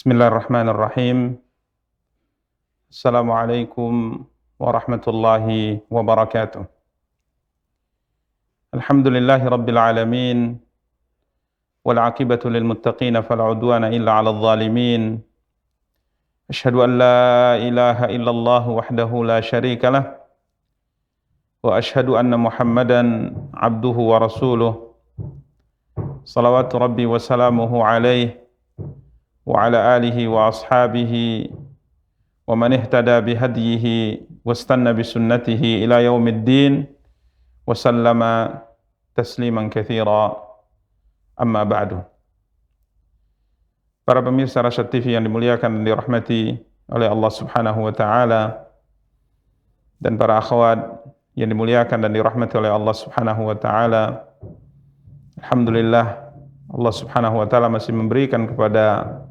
Bismillahirrahmanirrahim. Assalamualaikum warahmatullahi wabarakatuh. Alhamdulillahi rabbil alamin. Wal aqibatu lil muttaqin fala udwana illa 'alal zalimin. Asyhadu an la ilaha illallah wahdahu la syarika lah. Wa asyhadu anna Muhammadan 'abduhu wa rasuluh. Salawatu rabbi wa salamuhu alaihi wa ala alihi wa ashabihi wa man ihtada bihadyihi wastanna bisunnatihi ila yaumiddin wa sallama tasliman katsira, amma ba'du. Para pemirsa Rasyad TV yang dimuliakan dan dirahmati oleh Allah Subhanahu wa taala, dan para akhwat yang dimuliakan dan dirahmati oleh Allah Subhanahu wa taala, alhamdulillah Allah Subhanahu wa taala masih memberikan kepada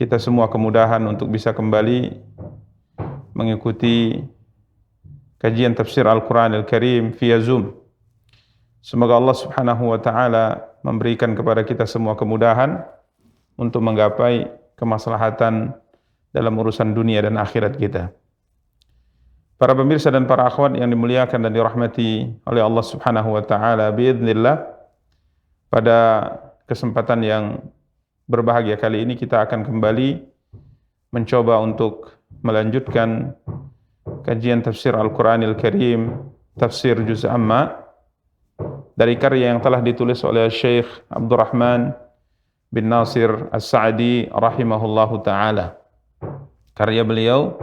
kita semua kemudahan untuk bisa kembali mengikuti kajian tafsir Al-Quran Al-Karim via Zoom. Semoga Allah Subhanahu wa taala memberikan kepada kita semua kemudahan untuk menggapai kemaslahatan dalam urusan dunia dan akhirat kita. Para pemirsa dan para akhwat yang dimuliakan dan dirahmati oleh Allah Subhanahu wa taala, biidznillah, pada kesempatan yang berbahagia kali ini kita akan kembali mencoba untuk melanjutkan kajian tafsir Al-Quranil Karim, tafsir Juz' Amma, dari karya yang telah ditulis oleh Syekh Abdurrahman bin Nasir As-Sa'di rahimahullahu ta'ala. Karya beliau,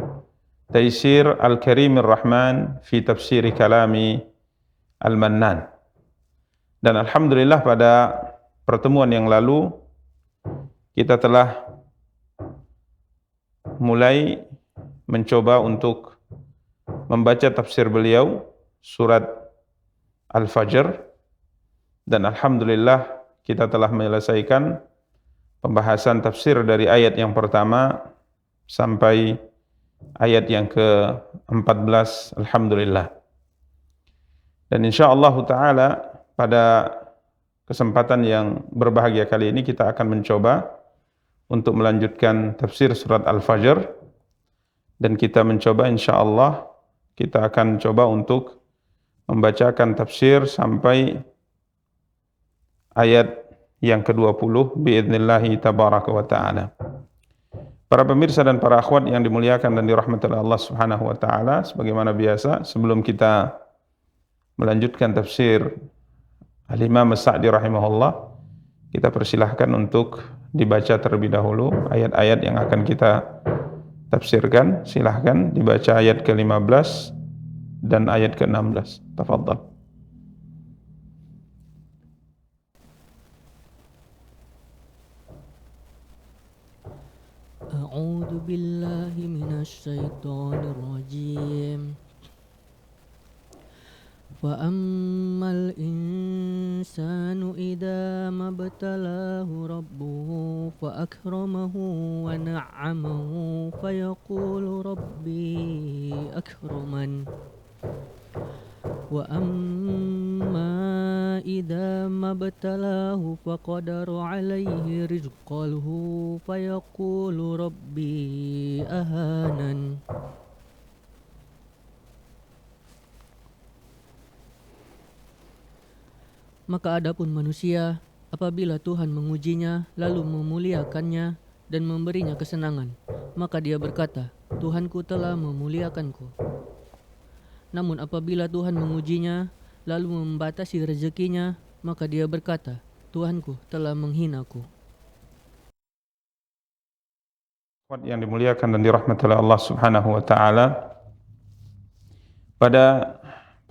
Taisir Al-Karimir Rahman fi Tafsiri Kalami Al-Mannan. Dan alhamdulillah pada pertemuan yang lalu kita telah mulai mencoba untuk membaca tafsir beliau surat Al-Fajr, dan alhamdulillah kita telah menyelesaikan pembahasan tafsir dari ayat yang pertama sampai ayat yang ke-14, alhamdulillah. Dan insyaallah taala pada kesempatan yang berbahagia kali ini kita akan mencoba untuk melanjutkan tafsir surat Al-Fajr, dan kita mencoba insyaallah kita akan coba untuk membacakan tafsir sampai ayat yang ke-20 biidznillah tabaraka wa ta'ala. Para pemirsa dan para akhwat yang dimuliakan dan dirahmati oleh Allah Subhanahu wa taala, sebagaimana biasa sebelum kita melanjutkan tafsir Al-Imam As-Sa'di rahimahullah, kita persilahkan untuk dibaca terlebih dahulu ayat-ayat yang akan kita tafsirkan. Silahkan dibaca ayat ke-15 dan ayat ke-16. Tafadhal. A'udzu billahi minasy syaithanir rajim. فَأَمَّا الْإِنسَانُ إِذَا مَا ابْتَلَاهُ رَبُّهُ فَأَكْرَمَهُ وَنَعَّمَهُ فَيَقُولُ رَبِّي أَكْرَمَنِ وَأَمَّا إِذَا مَا ابْتَلَاهُ فَقَدَرَ عَلَيْهِ رِزْقَهُ فَيَقُولُ رَبِّي أَهَانَنِ. Maka adapun manusia, apabila Tuhan mengujinya, lalu memuliakannya dan memberinya kesenangan, maka dia berkata, Tuhanku telah memuliakanku. Namun apabila Tuhan mengujinya, lalu membatasi rezekinya, maka dia berkata, Tuhanku telah menghinaku. Yang dimuliakan dan dirahmati oleh Allah Subhanahu wa taala, pada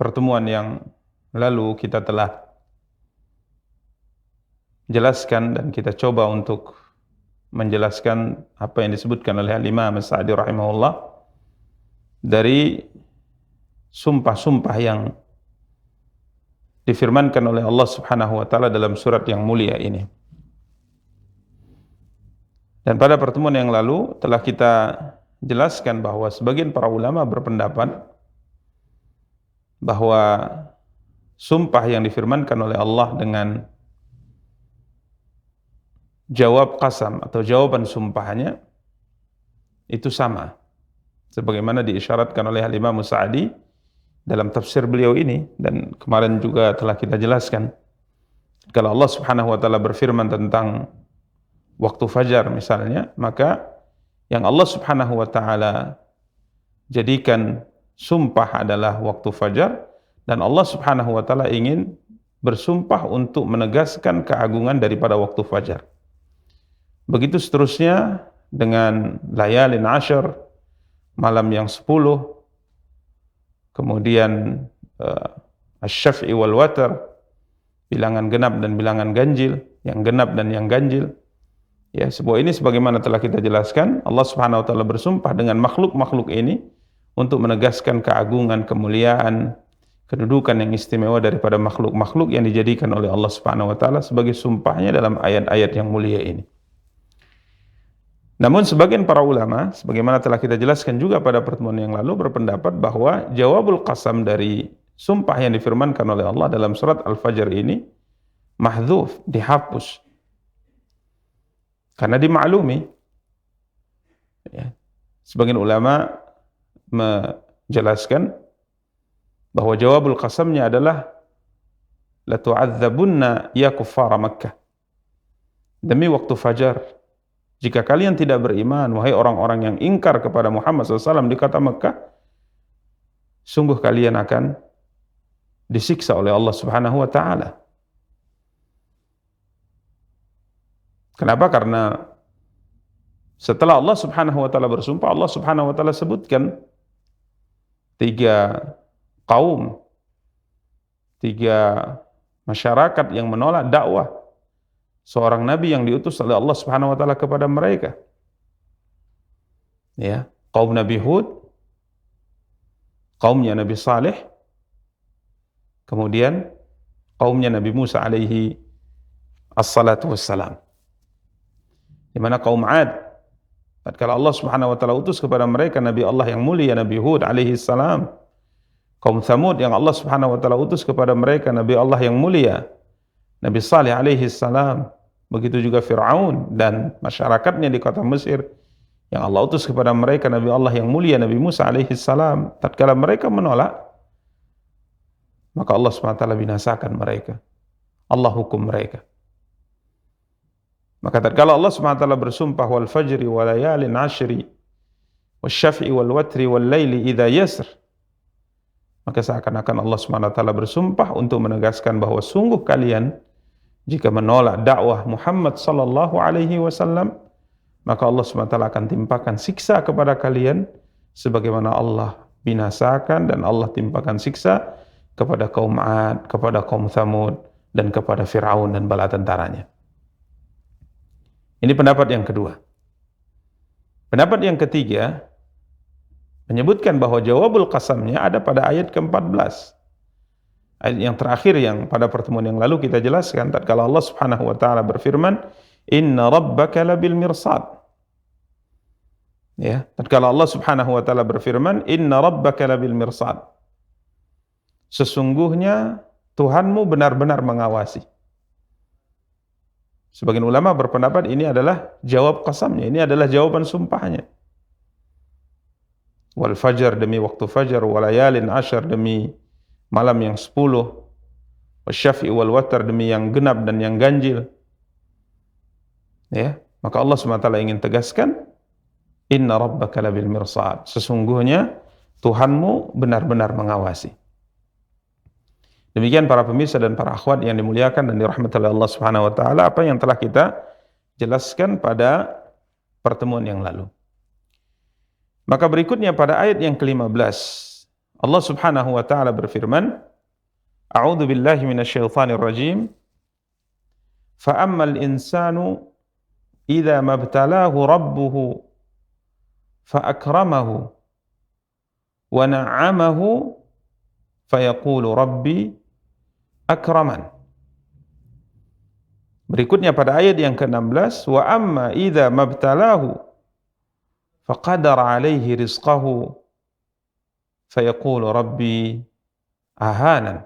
pertemuan yang lalu kita telah jelaskan dan kita coba untuk menjelaskan apa yang disebutkan oleh Al-Imam As-Sa'di rahimahullah dari sumpah-sumpah yang difirmankan oleh Allah Subhanahu wa taala dalam surat yang mulia ini. Dan pada pertemuan yang lalu telah kita jelaskan bahwa sebagian para ulama berpendapat bahwa sumpah yang difirmankan oleh Allah dengan jawab qasam atau jawaban sumpahnya itu sama. Sebagaimana diisyaratkan oleh Al-Imam Sa'di dalam tafsir beliau ini, dan kemarin juga telah kita jelaskan. Kalau Allah Subhanahu wa taala berfirman tentang waktu fajar misalnya, maka yang Allah Subhanahu wa taala jadikan sumpah adalah waktu fajar, dan Allah Subhanahu wa taala ingin bersumpah untuk menegaskan keagungan daripada waktu fajar. Begitu seterusnya dengan layalin ashar, malam yang 10, kemudian asy-syaf'i wal watar, bilangan genap dan bilangan ganjil, yang genap dan yang ganjil. Ya, sebuah ini sebagaimana telah kita jelaskan, Allah Subhanahu wa taala bersumpah dengan makhluk-makhluk ini untuk menegaskan keagungan, kemuliaan, kedudukan yang istimewa daripada makhluk-makhluk yang dijadikan oleh Allah Subhanahu wa taala sebagai sumpahnya dalam ayat-ayat yang mulia ini. Namun sebagian para ulama, sebagaimana telah kita jelaskan juga pada pertemuan yang lalu, berpendapat bahwa jawabul qasam dari sumpah yang difirmankan oleh Allah dalam surat Al-Fajr ini mahdzuf, dihapus. Karena dimaklumi. Ya. Sebagian ulama menjelaskan bahwa jawabul qasamnya adalah la tu'adzabunna ya kuffara Makkah. Demi waktu fajar, jika kalian tidak beriman, wahai orang-orang yang ingkar kepada Muhammad SAW di kota Mekah, sungguh kalian akan disiksa oleh Allah Subhanahu wa taala. Kenapa? Karena setelah Allah Subhanahu wa taala bersumpah, Allah Subhanahu wa taala sebutkan 3 kaum, 3 masyarakat yang menolak dakwah seorang nabi yang diutus oleh Allah Subhanahu wa taala kepada mereka. Ya, kaum Nabi Hud, kaumnya Nabi Saleh, kemudian kaumnya Nabi Musa alaihi assalatu wassalam. Di mana kaum Ad, tatkala Allah Subhanahu wa taala utus kepada mereka nabi Allah yang mulia Nabi Hud alaihi salam. Kaum Thamud yang Allah Subhanahu wa taala utus kepada mereka nabi Allah yang mulia Nabi Saleh alaihi salam. Begitu juga Fir'aun dan masyarakatnya di kota Mesir yang Allah utus kepada mereka nabi Allah yang mulia Nabi Musa alaihi salam. Tatkala mereka menolak, maka Allah SWT binasakan mereka. Allah hukum mereka. Maka tatkala Allah SWT bersumpah wal fajri wal layalin ashri wasyaf'i wal watri wal laili idza yasr, maka seakan-akan Allah SWT bersumpah untuk menegaskan bahwa sungguh kalian jika menolak dakwah Muhammad sallallahu alaihi wasallam, maka Allah SWT akan timpakan siksa kepada kalian sebagaimana Allah binasakan dan Allah timpakan siksa kepada kaum Ad, kepada kaum Thamud, dan kepada Fir'aun dan bala tentaranya. Ini pendapat yang kedua. Pendapat yang ketiga menyebutkan bahwa jawabul qasamnya ada pada ayat ke-14. Ayat yang terakhir yang pada pertemuan yang lalu kita jelaskan, tatkala Allah Subhanahu wa taala berfirman, "Inna rabbaka labil mirsad." Ya, tatkala Allah Subhanahu wa taala berfirman, "Inna rabbaka labil mirsad." Sesungguhnya Tuhanmu benar-benar mengawasi. Sebagian ulama berpendapat ini adalah jawab qasamnya, ini adalah jawaban sumpahnya. Wal fajar demi waktu fajar, wal layalin ashar demi malam yang 10, wasyafi wal watar demi yang genap dan yang ganjil. Ya, maka Allah SWT ingin tegaskan, inna rabbaka labil mirsad. Sesungguhnya Tuhanmu benar-benar mengawasi. Demikian para pemirsa dan para akhwat yang dimuliakan dan dirahmati oleh Allah Subhanahu wa taala, apa yang telah kita jelaskan pada pertemuan yang lalu. Maka berikutnya pada ayat yang ke-15 Allah Subhanahu wa taala berfirman, A'udzu billahi minasyaitonir rajim. Fa ammal insanu idza mabtalahu rabbuhu fa akramahu wa na'amahu fayaqulu rabbi akraman. Berikutnya pada ayat yang ke-16, wa amma idza mabtalahu faqadara alaihi rizqahu fayaqulu rabbi ahanan.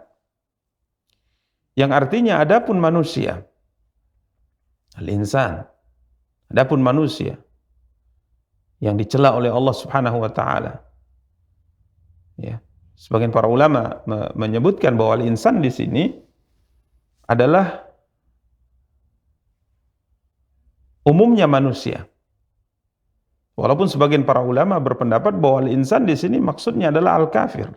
Yang artinya adapun manusia Al-insan. Adapun manusia yang dicela oleh Allah Subhanahu wa taala. Ya. Sebagian para ulama menyebutkan bahwa al-insan di sini adalah umumnya manusia. Walaupun sebagian para ulama berpendapat bahwa al-insan di sini maksudnya adalah al-kafir.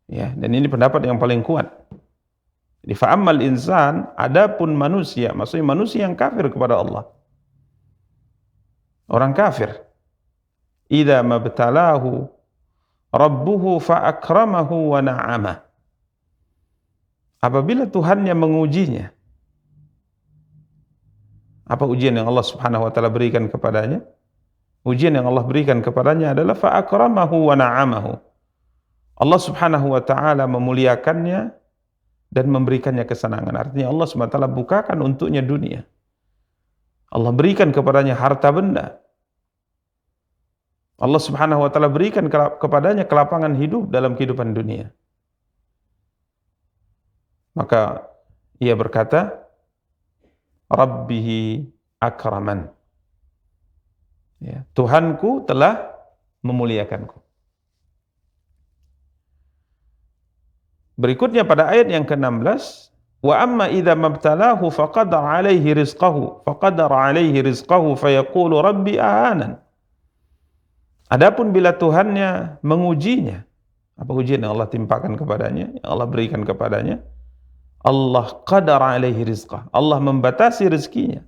Ya, dan ini pendapat yang paling kuat. Jadi fa'ammal insan, adapun manusia, maksudnya manusia yang kafir kepada Allah. Orang kafir. Idza mabtalahu rabbuhu fa'akramahu wa na'amah. Apabila Tuhannya mengujinya, apa ujian yang Allah Subhanahu wa taala berikan kepadanya? Ujian yang Allah berikan kepadanya adalah fa'akramahu wa na'amahu. Allah Subhanahu wa taala memuliakannya dan memberikannya kesenangan. Artinya Allah Subhanahu wa taala bukakan untuknya dunia. Allah berikan kepadanya harta benda. Allah Subhanahu wa taala berikan kepadanya kelapangan hidup dalam kehidupan dunia. Maka ia berkata, Rabbihi akraman. Ya, Tuhanku telah memuliakanku. Berikutnya pada ayat yang ke-16, wa amma idza mabtalahu faqadara alaihi rizqahu fayaqulu rabbi ahanan. Adapun bila Tuhannya mengujinya, apa ujian yang Allah timpakan kepadanya, yang Allah berikan kepadanya? Allah qadara alaihi rizqah. Allah membatasi rezekinya.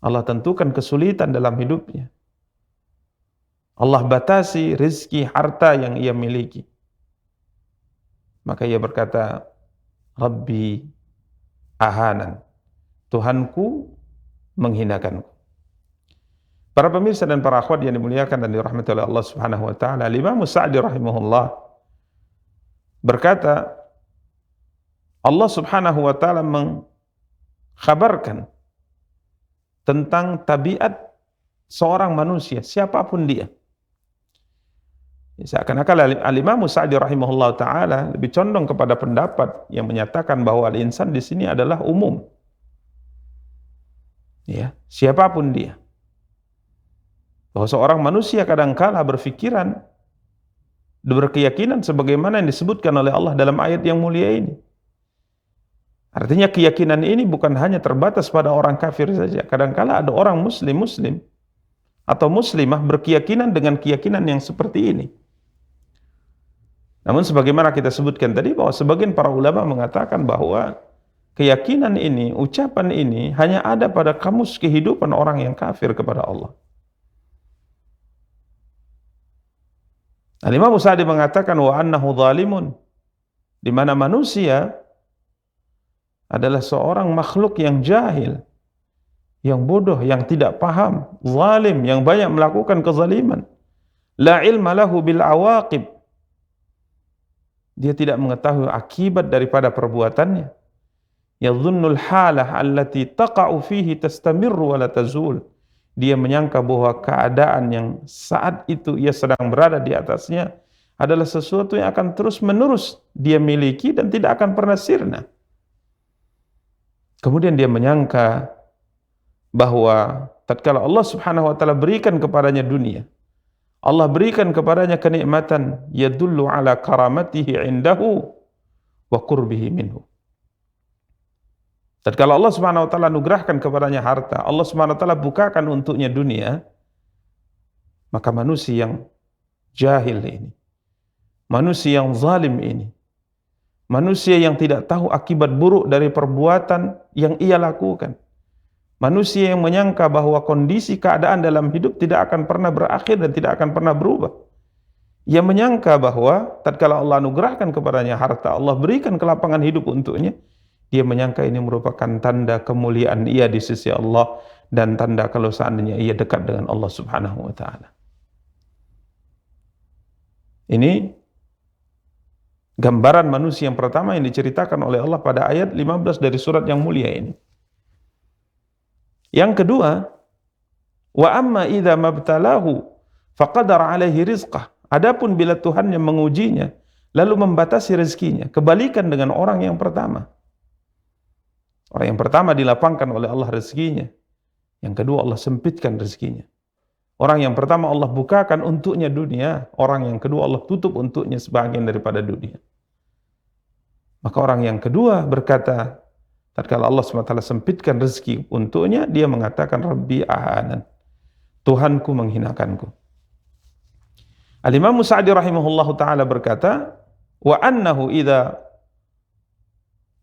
Allah tentukan kesulitan dalam hidupnya. Allah batasi rezeki harta yang ia miliki. Maka ia berkata, Rabbi ahanan. Tuhanku menghinakanku. Para pemirsa dan para akhwat yang dimuliakan dan dirahmati oleh Allah Subhanahu wa taala, Imam Sa'di rahimahullah berkata, Allah Subhanahu wa taala mengkhabarkan tentang tabiat seorang manusia, siapapun dia. Seakan-akan Al-Imam Sa'di rahimahullah taala lebih condong kepada pendapat yang menyatakan bahwa al-insan di sini adalah umum. Ya, siapapun dia. Bahwa seorang manusia kadangkala berpikiran, berkeyakinan sebagaimana yang disebutkan oleh Allah dalam ayat yang mulia ini. Artinya keyakinan ini bukan hanya terbatas pada orang kafir saja. Kadangkala ada orang muslim atau muslimah berkeyakinan dengan keyakinan yang seperti ini. Namun sebagaimana kita sebutkan tadi bahwa sebagian para ulama mengatakan bahwa keyakinan ini, ucapan ini hanya ada pada kamus kehidupan orang yang kafir kepada Allah. Al-Imam Sa'di mengatakan wa annahu zalimun, di mana manusia adalah seorang makhluk yang jahil, yang bodoh, yang tidak paham, zalim, yang banyak melakukan kezaliman. La ilma lahu bil awaqib. Dia tidak mengetahui akibat daripada perbuatannya. Yadhunnul halah allati taqa'u fihi tastamirru wa la tazul. Dia menyangka bahwa keadaan yang saat itu ia sedang berada di atasnya adalah sesuatu yang akan terus-menerus dia miliki dan tidak akan pernah sirna. Kemudian dia menyangka bahwa tatkala Allah Subhanahu wa taala berikan kepadanya dunia, Allah berikan kepadanya kenikmatan, yadullu ala karamatihi indahu wa qurbihi minhu. Tatkala Allah Subhanahu wa taala anugerahkan kepadanya harta, Allah Subhanahu wa taala bukakan untuknya dunia, maka manusia yang jahil ini, manusia yang zalim ini, manusia yang tidak tahu akibat buruk dari perbuatan yang ia lakukan, manusia yang menyangka bahwa kondisi keadaan dalam hidup tidak akan pernah berakhir dan tidak akan pernah berubah. Ia menyangka bahwa tatkala Allah anugerahkan kepadanya harta, Allah berikan kelapangan hidup untuknya, dia menyangka ini merupakan tanda kemuliaan ia di sisi Allah dan tanda kalau seandainya ia dekat dengan Allah Subhanahu wa taala. Ini gambaran manusia yang pertama yang diceritakan oleh Allah pada ayat 15 dari surat yang mulia ini. Yang kedua, wa amma idza mabtalahu faqadara alaihi rizqah. Adapun bila Tuhannya mengujinya lalu membatasi rezekinya, kebalikan dengan orang yang pertama. Orang yang pertama dilapangkan oleh Allah rezekinya. Yang kedua Allah sempitkan rezekinya. Orang yang pertama Allah bukakan untuknya dunia. Orang yang kedua Allah tutup untuknya sebagian daripada dunia. Maka orang yang kedua berkata, tatkala Allah SWT sempitkan rezeki untuknya, dia mengatakan, Rabbi ahanan. Tuhanku menghinakanku. Al-Imam Sa'di rahimahullahu ta'ala berkata, wa annahu idha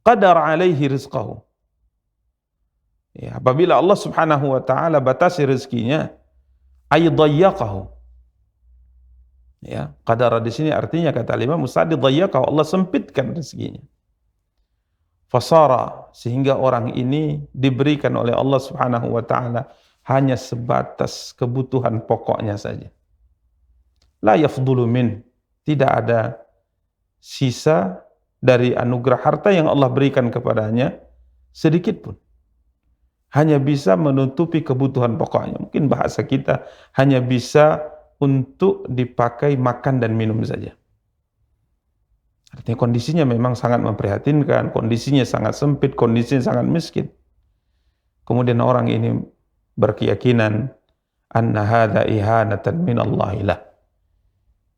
qadar alaihi rizqahu. Ya, apabila Allah Subhanahu wa taala batasi rezekinya, ay dayyaqahu. Ya, qadara di sini artinya kata Imam Sa'di dayyaqahu, Allah sempitkan rezekinya. Fasara, sehingga orang ini diberikan oleh Allah Subhanahu wa taala hanya sebatas kebutuhan pokoknya saja. La yafdulu min, tidak ada sisa dari anugerah harta yang Allah berikan kepadanya sedikit pun. Hanya bisa menutupi kebutuhan pokoknya. Mungkin bahasa kita hanya bisa untuk dipakai makan dan minum saja. Artinya kondisinya memang sangat memprihatinkan, kondisinya sangat sempit, kondisinya sangat miskin. Kemudian orang ini berkeyakinan anna hadza ihanatan minallahi lah,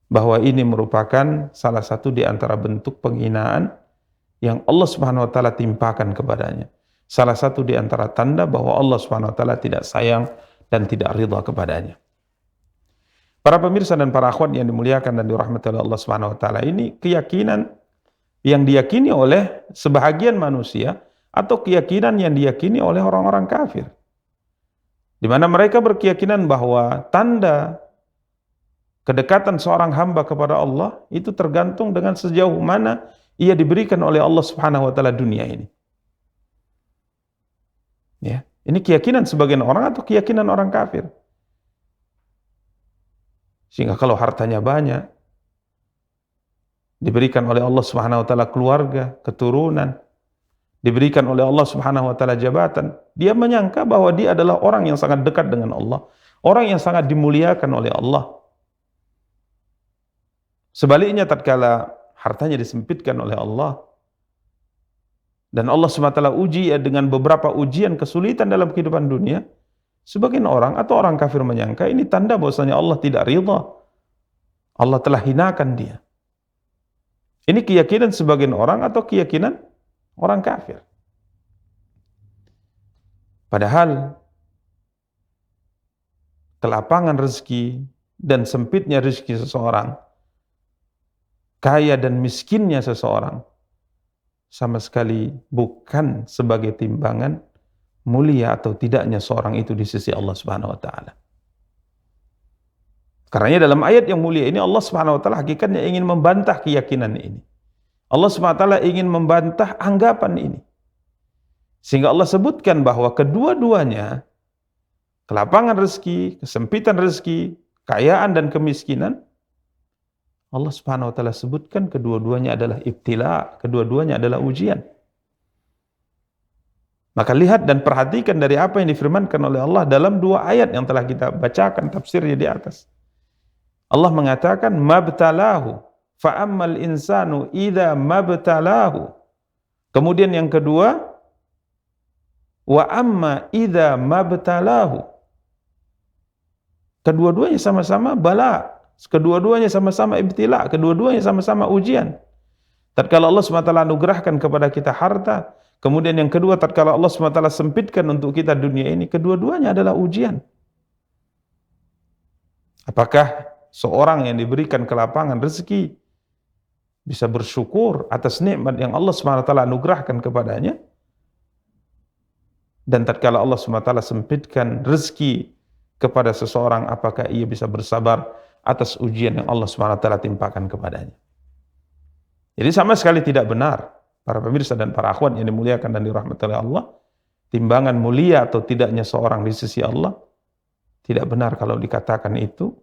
bahwa ini merupakan salah satu di antara bentuk penghinaan yang Allah Subhanahu wa taala timpakan kepadanya. Salah satu di antara tanda bahwa Allah Subhanahu wa taala tidak sayang dan tidak ridha kepadanya. Para pemirsa dan para akhwat yang dimuliakan dan dirahmati oleh Allah Subhanahu wa taala, ini keyakinan yang diyakini oleh sebahagian manusia atau keyakinan yang diyakini oleh orang-orang kafir. Di mana mereka berkeyakinan bahwa tanda kedekatan seorang hamba kepada Allah itu tergantung dengan sejauh mana ia diberikan oleh Allah Subhanahu wa taala dunia ini. Ya, ini keyakinan sebagian orang atau keyakinan orang kafir. Sehingga kalau hartanya banyak, diberikan oleh Allah Subhanahu wa taala keluarga, keturunan, diberikan oleh Allah Subhanahu wa taala jabatan, dia menyangka bahwa dia adalah orang yang sangat dekat dengan Allah, orang yang sangat dimuliakan oleh Allah. Sebaliknya tatkala hartanya disempitkan oleh Allah dan Allah SWT uji dengan beberapa ujian kesulitan dalam kehidupan dunia, sebagian orang atau orang kafir menyangka ini tanda bahwasanya Allah tidak ridha, Allah telah hinakan dia. Ini keyakinan sebagian orang atau keyakinan orang kafir. Padahal kelapangan rezeki dan sempitnya rezeki seseorang, kaya dan miskinnya seseorang, sama sekali bukan sebagai timbangan mulia atau tidaknya seorang itu di sisi Allah Subhanahu wa taala. Karena dalam ayat yang mulia ini Allah Subhanahu wa taala hakikatnya ingin membantah keyakinan ini. Allah Subhanahu wa taala ingin membantah anggapan ini. Sehingga Allah sebutkan bahwa kedua-duanya, kelapangan rezeki, kesempitan rezeki, kekayaan dan kemiskinan, Allah Subhanahu wa taala sebutkan kedua-duanya adalah ibtila, kedua-duanya adalah ujian. Maka lihat dan perhatikan dari apa yang difirmankan oleh Allah dalam dua ayat yang telah kita bacakan tafsirnya di atas. Allah mengatakan mabtalahu fa ammal insanu idza mabtalahu. Kemudian yang kedua wa amma idza mabtalahu. Kedua-duanya sama-sama bala. Kedua-duanya sama-sama ibtila, kedua-duanya sama-sama ujian. Tatkala Allah SWT anugerahkan kepada kita harta, kemudian yang kedua tatkala Allah SWT sempitkan untuk kita dunia ini, kedua-duanya adalah ujian. Apakah seorang yang diberikan kelapangan rezeki bisa bersyukur atas nikmat yang Allah SWT anugerahkan kepadanya? Dan tatkala Allah SWT sempitkan rezeki kepada seseorang, apakah ia bisa bersabar atas ujian yang Allah SWT timpakan kepadanya? Jadi sama sekali tidak benar, para pemirsa dan para akhwat yang dimuliakan dan dirahmati oleh Allah, timbangan mulia atau tidaknya seorang di sisi Allah, tidak benar kalau dikatakan itu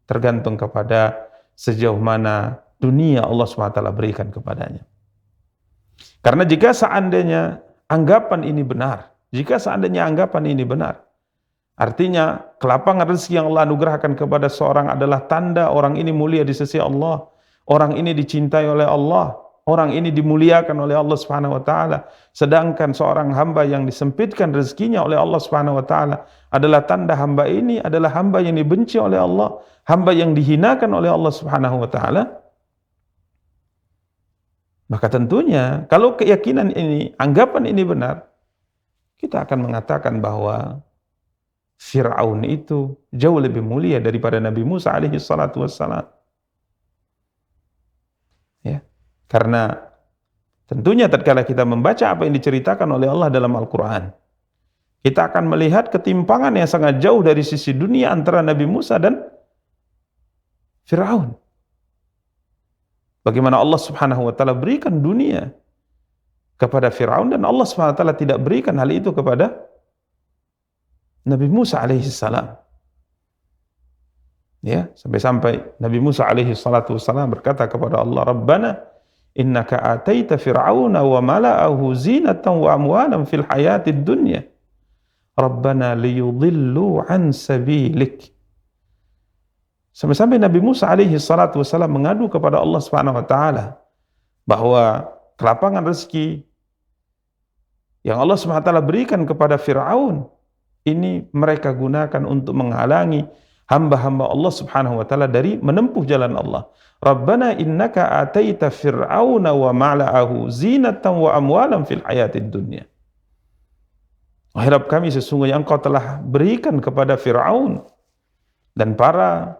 tergantung kepada sejauh mana dunia Allah SWT berikan kepadanya. Karena jika seandainya anggapan ini benar, artinya kelapangan rezeki yang Allah anugerahkan kepada seorang adalah tanda orang ini mulia di sisi Allah, orang ini dicintai oleh Allah, orang ini dimuliakan oleh Allah Subhanahu wa taala, sedangkan seorang hamba yang disempitkan rezekinya oleh Allah Subhanahu wa taala adalah tanda hamba ini adalah hamba yang dibenci oleh Allah, hamba yang dihinakan oleh Allah Subhanahu wa taala. Maka tentunya kalau keyakinan ini, anggapan ini benar, kita akan mengatakan bahwa Fir'aun itu jauh lebih mulia daripada Nabi Musa alaihi salatu wassalam. Ya. Karena tentunya tatkala kita membaca apa yang diceritakan oleh Allah dalam Al-Quran, kita akan melihat ketimpangan yang sangat jauh dari sisi dunia antara Nabi Musa dan Fir'aun. Bagaimana Allah Subhanahu wa taala berikan dunia kepada Fir'aun dan Allah Subhanahu wa taala tidak berikan hal itu kepada Nabi Musa alaihi salam. Ya, sampai-sampai Nabi Musa alaihi salatu wassalam berkata kepada Allah, "Rabbana innaka ataita fir'auna wa mala'ahu zinatan wa amwalan fil hayatid dunya. Rabbana liyudillu an sabilik." Sampai-sampai Nabi Musa alaihi salatu wassalam mengadu kepada Allah Subhanahu wa taala bahwa kelapangan rezeki yang Allah Subhanahu wa taala berikan kepada Firaun ini mereka gunakan untuk menghalangi hamba-hamba Allah Subhanahu wa taala dari menempuh jalan Allah. Rabbana innaka ataita fir'auna wa mala'ahu zinatan wa amwalan fil hayatid dunya. Wahai Rabb kami, sesungguhnya Engkau telah berikan kepada Fir'aun dan para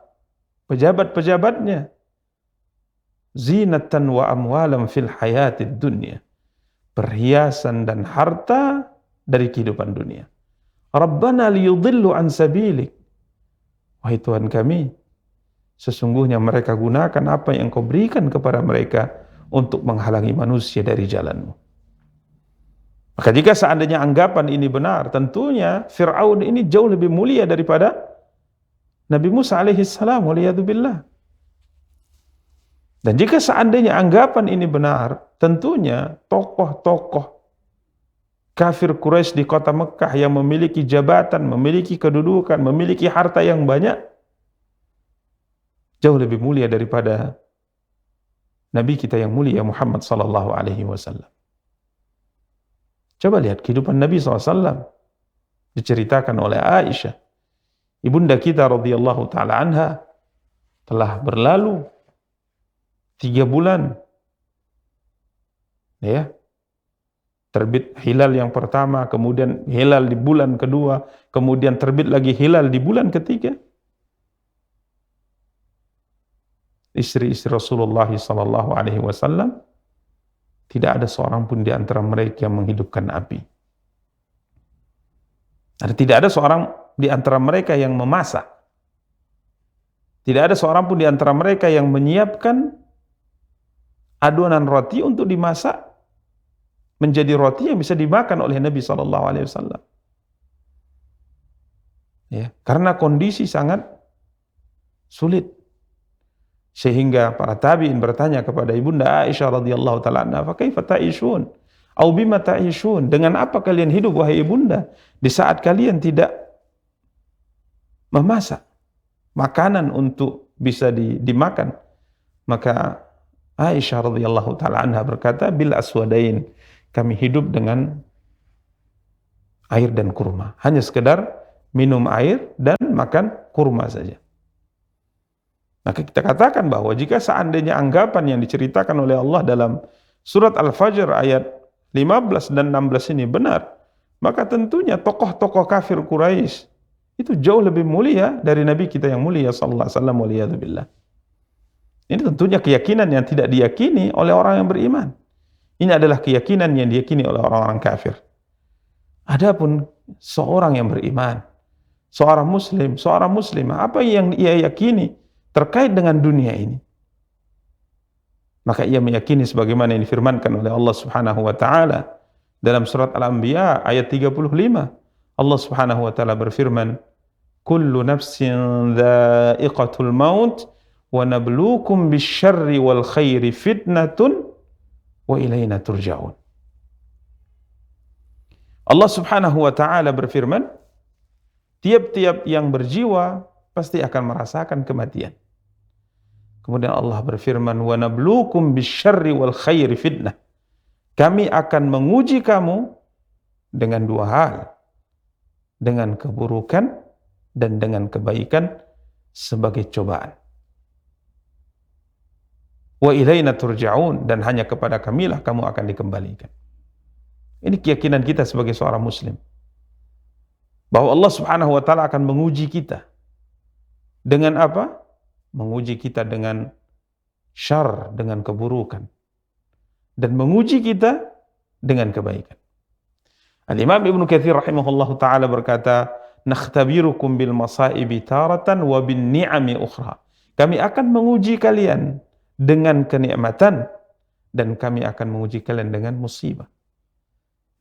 pejabat-pejabatnya zinatan wa amwalan fil hayatid dunya, perhiasan dan harta dari kehidupan dunia. Rabbana liyudillu an sabilik. Wahai Tuhan kami, sesungguhnya mereka gunakan apa yang Engkau berikan kepada mereka untuk menghalangi manusia dari jalan-Mu. Maka jika seandainya anggapan ini benar, tentunya Fir'aun ini jauh lebih mulia daripada Nabi Musa alaihi salam, waliyadzubillah. Dan jika seandainya anggapan ini benar, tentunya tokoh-tokoh kafir Quraisy di kota Mekah yang memiliki jabatan, memiliki kedudukan, memiliki harta yang banyak, jauh lebih mulia daripada Nabi kita yang mulia Muhammad sallallahu alaihi wasallam. Coba lihat kehidupan Nabi SAW diceritakan oleh Aisyah, ibunda kita radhiyallahu taala anha, telah berlalu 3 bulan. Ya. Terbit hilal yang pertama, kemudian hilal di bulan kedua, kemudian terbit lagi hilal di bulan ketiga. Istri-istri Rasulullah sallallahu alaihi wasallam tidak ada seorang pun di antara mereka yang menghidupkan api. Dan tidak ada seorang di antara mereka yang memasak. Tidak ada seorang pun di antara mereka yang menyiapkan adonan roti untuk dimasak menjadi roti yang bisa dimakan oleh Nabi sallallahu alaihi wasallam. Ya, karena kondisi sangat sulit. Sehingga para tabi'in bertanya kepada ibunda Aisyah radhiyallahu taala anha, "Fa kaifa ta'ishun? Au bima ta'ishun?" Dengan apa kalian hidup wahai ibunda di saat kalian tidak memasak makanan untuk bisa dimakan? Maka Aisyah radhiyallahu taala anha berkata, "Bil aswadain." Kami hidup dengan air dan kurma. Hanya sekedar minum air dan makan kurma saja. Maka kita katakan bahwa jika seandainya anggapan yang diceritakan oleh Allah dalam surat Al-Fajr ayat 15 dan 16 ini benar, maka tentunya tokoh-tokoh kafir Quraisy itu jauh lebih mulia dari Nabi kita yang mulia sallallahu alaihi wasallam, waliyadzubillah. Ini tentunya keyakinan yang tidak diyakini oleh orang yang beriman. Ini adalah keyakinan yang diyakini oleh orang-orang kafir. Adapun seorang yang beriman, seorang muslimah, apa yang ia yakini terkait dengan dunia ini, maka ia meyakini sebagaimana yang difirmankan oleh Allah Subhanahu wa taala dalam surat Al-Anbiya ayat 35. Allah Subhanahu wa taala berfirman, "Kullu nafsin dha'iqatul maut wa nabluukum bisyarri wal khairi fitnatun wa ilaina turja'un." Allah Subhanahu wa taala berfirman, tiap-tiap yang berjiwa pasti akan merasakan kematian. Kemudian Allah berfirman, "Wa nabluukum bisyarri wal khairi fitnah." Kami akan menguji kamu dengan dua hal, dengan keburukan dan dengan kebaikan sebagai cobaan. Wa ilaina turja'un, dan hanya kepada kamilah kamu akan dikembalikan. Ini keyakinan kita sebagai seorang muslim, bahwa Allah Subhanahu wa taala akan menguji kita. Dengan apa? Menguji kita dengan syarr, dengan keburukan, dan menguji kita dengan kebaikan. Al-Imam Ibnu Katsir rahimahullahu taala berkata, "Nakhtabirukum bil masaibi taratan wa bin ni'ami ukhra." Kami akan menguji kalian dengan kenikmatan dan kami akan menguji kalian dengan musibah.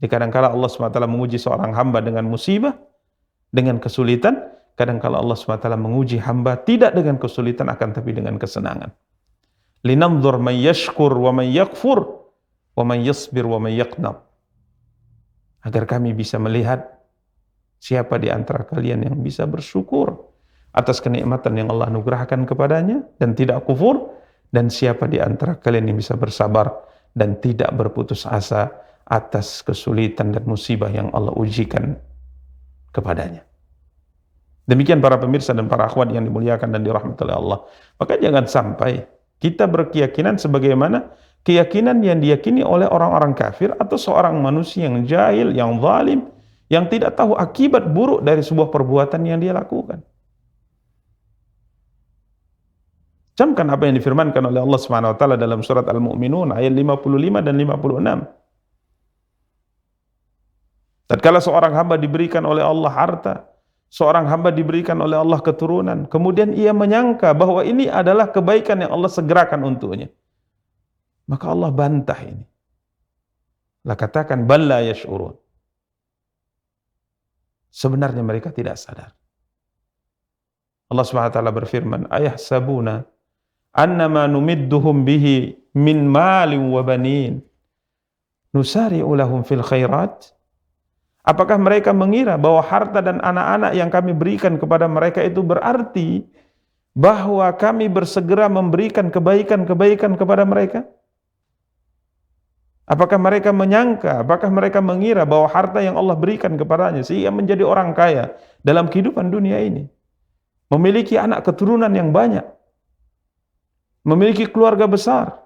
Jadi kadang-kala Allah SWT menguji seorang hamba dengan musibah, dengan kesulitan. Kadang-kala Allah SWT menguji hamba tidak dengan kesulitan, akan tapi dengan kesenangan. Linanzur man yashkur wa man yakfur wa man yasbir wa man yaqnab. Agar kami bisa melihat siapa di antara kalian yang bisa bersyukur atas kenikmatan yang Allah anugerahkan kepadanya dan tidak kufur, dan siapa di antara kalian yang bisa bersabar dan tidak berputus asa atas kesulitan dan musibah yang Allah ujikan kepadanya. Demikian para pemirsa dan para akhwat yang dimuliakan dan dirahmati oleh Allah. Maka jangan sampai kita berkeyakinan sebagaimana keyakinan yang diyakini oleh orang-orang kafir atau seorang manusia yang jahil, yang zalim, yang tidak tahu akibat buruk dari sebuah perbuatan yang dia lakukan. Camkan apa yang difirmankan oleh Allah Subhanahu wa taala dalam surat Al-Mu'minun ayat 55 dan 56. Tatkala seorang hamba diberikan oleh Allah harta, seorang hamba diberikan oleh Allah keturunan, kemudian ia menyangka bahwa ini adalah kebaikan yang Allah segerakan untuknya, maka Allah bantah ini. Allah katakan, "Bal la yash'urun." Sebenarnya mereka tidak sadar. Allah Subhanahu wa taala berfirman, "Ayahsabuna annama numidduhum bihi min malin wa banin nusari'u lahum fil khairat." Apakah mereka mengira bahwa harta dan anak-anak yang kami berikan kepada mereka itu berarti bahwa kami bersegera memberikan kebaikan-kebaikan kepada mereka? Apakah mereka menyangka, apakah mereka mengira bahwa harta yang Allah berikan kepadanya sehingga menjadi orang kaya dalam kehidupan dunia ini, memiliki anak keturunan yang banyak, memiliki keluarga besar,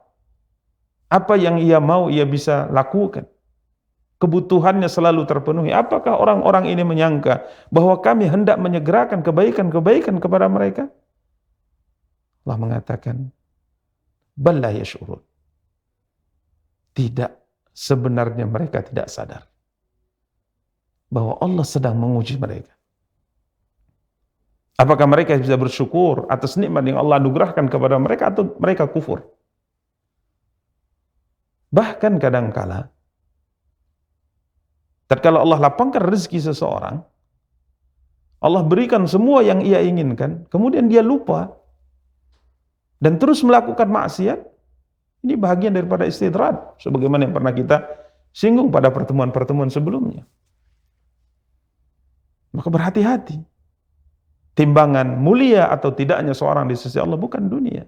apa yang ia mau ia bisa lakukan, kebutuhannya selalu terpenuhi? Apakah orang-orang ini menyangka bahwa kami hendak menyegerakan kebaikan-kebaikan kepada mereka? Allah mengatakan, "Bal la yash'urun." Tidak, sebenarnya mereka tidak sadar bahwa Allah sedang menguji mereka. Apakah mereka bisa bersyukur atas nikmat yang Allah anugerahkan kepada mereka atau mereka kufur? Bahkan kadangkala tatkala Allah lapangkan rezeki seseorang, Allah berikan semua yang ia inginkan, kemudian dia lupa dan terus melakukan maksiat. Ini bagian daripada istidraj, sebagaimana yang pernah kita singgung pada pertemuan-pertemuan sebelumnya. Maka berhati-hati. Timbangan mulia atau tidaknya seorang di sisi Allah bukan dunia.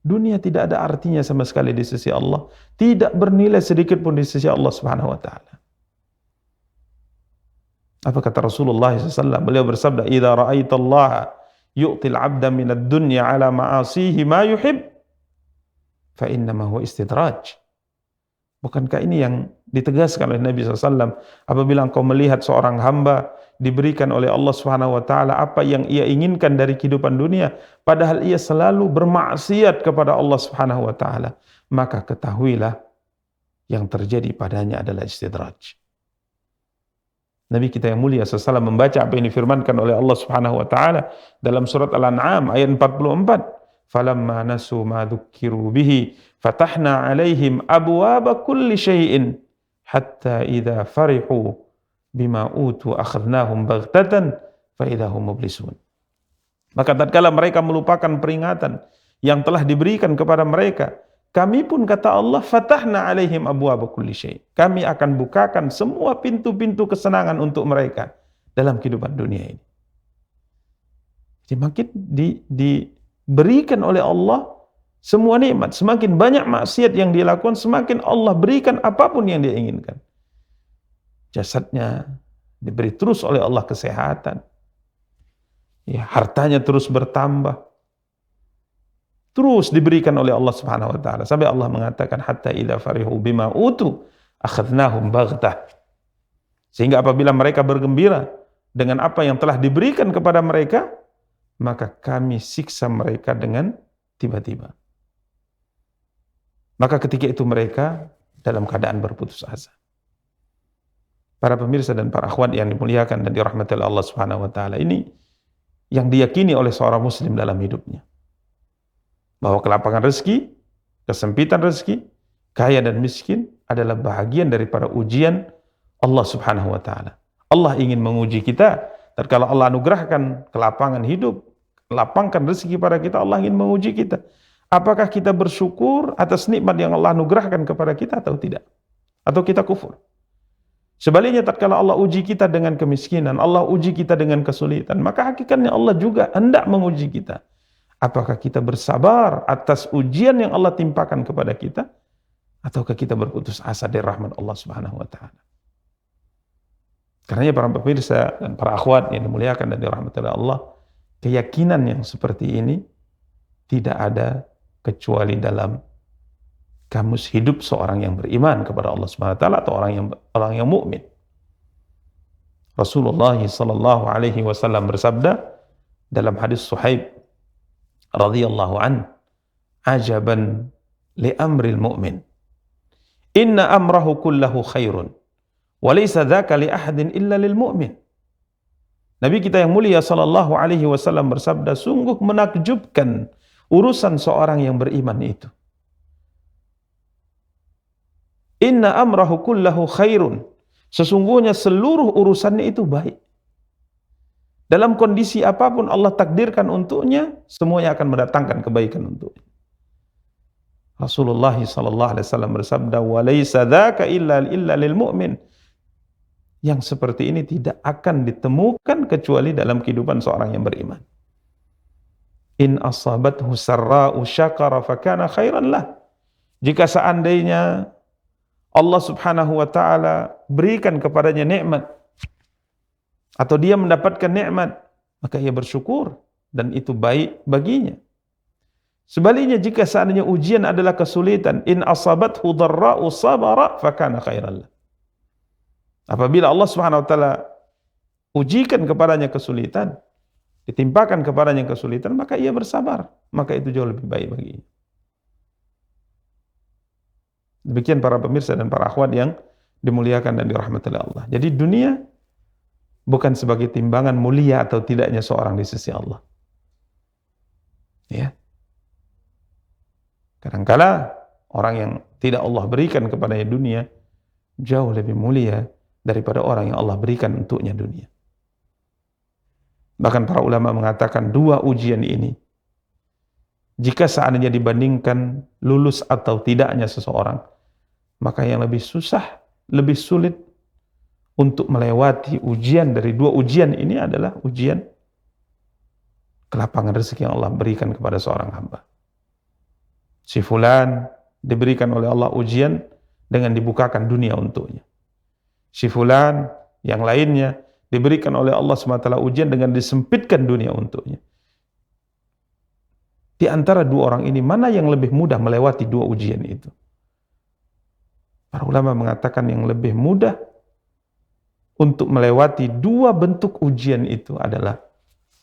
Dunia tidak ada artinya sama sekali di sisi Allah, tidak bernilai sedikit pun di sisi Allah Subhanahu wa taala. Apa kata Rasulullah SAW? Beliau bersabda, "Idza ra'aitallaha yu'til 'abda minad dunya 'ala ma'asihi ma yuhib, fa innama huwa istidraj." Bukankah ini yang ditegaskan oleh Nabi SAW? Apabila engkau melihat seorang hamba diberikan oleh Allah Subhanahu wa taala apa yang ia inginkan dari kehidupan dunia, padahal ia selalu bermaksiat kepada Allah Subhanahu wa taala, maka ketahuilah yang terjadi padanya adalah istidraj. Nabi kita yang mulia SAW membaca apa yang difirmankan oleh Allah Subhanahu wa taala dalam surat Al-An'am ayat 44. Falamma nasu ma dzukkiru bihi fatahna 'alaihim abwaaba kulli syai'in hatta idza farihu bima utu akhadnahum baghtatan fa idza hum mublisun. Maka tatkala mereka melupakan peringatan yang telah diberikan kepada mereka, kami pun, kata Allah, fatahna 'alaihim abwaaba kulli syai'. Kami akan bukakan semua pintu-pintu kesenangan untuk mereka dalam kehidupan dunia ini. Jadi makin diberikan oleh Allah semua nikmat. Semakin banyak maksiat yang dia lakukan, semakin Allah berikan apapun yang dia inginkan. Jasadnya diberi terus oleh Allah kesehatan. Ya, hartanya terus bertambah. Terus diberikan oleh Allah Subhanahu wa taala. Sampai Allah mengatakan hatta idza farihu bima utu akhadnahum baghtah. Sehingga apabila mereka bergembira dengan apa yang telah diberikan kepada mereka, maka kami siksa mereka dengan tiba-tiba. Maka ketika itu mereka dalam keadaan berputus asa. Para pemirsa dan para akhwat yang dimuliakan dan dirahmati oleh Allah Subhanahu wa taala, ini yang diyakini oleh seorang muslim dalam hidupnya. Bahwa kelapangan rezeki, kesempitan rezeki, kaya dan miskin adalah bahagian daripada ujian Allah Subhanahu wa taala. Allah ingin menguji kita, dan kalau Allah anugerahkan kelapangan hidup, lapangkan rezeki pada kita, Allah ingin menguji kita. Apakah kita bersyukur atas nikmat yang Allah anugerahkan kepada kita atau tidak? Atau kita kufur? Sebaliknya, tatkala Allah uji kita dengan kemiskinan, Allah uji kita dengan kesulitan, maka hakikatnya Allah juga hendak menguji kita. Apakah kita bersabar atas ujian yang Allah timpakan kepada kita, ataukah kita berputus asa dari rahmat Allah Subhanahu wa taala? Karenanya para pemirsa dan para akhwat yang dimuliakan dan dirahmati oleh Allah, keyakinan yang seperti ini tidak ada kecuali dalam kamus hidup seorang yang beriman kepada Allah Subhanahu wa taala atau orang yang mukmin. Rasulullah sallallahu alaihi wasallam bersabda dalam hadis Suhaib radhiyallahu an, ajaban li amril mu'min, inna amrahu kullahu khairun wa laysa dzaka li ahadin illa lil mu'min. Nabi kita yang mulia sallallahu alaihi wasallam bersabda, sungguh menakjubkan urusan seorang yang beriman itu. Inna amrahu kullahu khairun, sesungguhnya seluruh urusannya itu baik. Dalam kondisi apapun Allah takdirkan untuknya, semuanya akan mendatangkan kebaikan untuknya. Rasulullah sallallahu alaihi wasallam bersabda, "Wa laisa dzaka illa lil mu'min." Yang seperti ini tidak akan ditemukan kecuali dalam kehidupan seorang yang beriman. In asabathu sarra'u syakara fakana khairan lah. Jika seandainya Allah Subhanahu wa taala berikan kepadanya nikmat, atau dia mendapatkan nikmat, maka ia bersyukur dan itu baik baginya. Sebaliknya, jika seandainya ujian adalah kesulitan, in asabathu dharra'u sabara fakana khairan lah. Apabila Allah Subhanahu wa taala ujikan kepadanya kesulitan, ditimpakan kepadanya kesulitan, maka ia bersabar, maka itu jauh lebih baik baginya. Demikian para pemirsa dan para akhwat yang dimuliakan dan dirahmati oleh Allah. Jadi dunia bukan sebagai timbangan mulia atau tidaknya seorang di sisi Allah. Ya. Kadangkala orang yang tidak Allah berikan kepadanya dunia jauh lebih mulia daripada orang yang Allah berikan untuknya dunia. Bahkan para ulama mengatakan dua ujian ini, jika seandainya dibandingkan lulus atau tidaknya seseorang, maka yang lebih susah, lebih sulit untuk melewati ujian dari dua ujian ini adalah ujian kelapangan rezeki yang Allah berikan kepada seorang hamba. Si fulan diberikan oleh Allah ujian dengan dibukakan dunia untuknya. Si fulan yang lainnya diberikan oleh Allah SWT ujian dengan disempitkan dunia untuknya. Di antara dua orang ini, mana yang lebih mudah melewati dua ujian itu? Para ulama mengatakan yang lebih mudah untuk melewati dua bentuk ujian itu adalah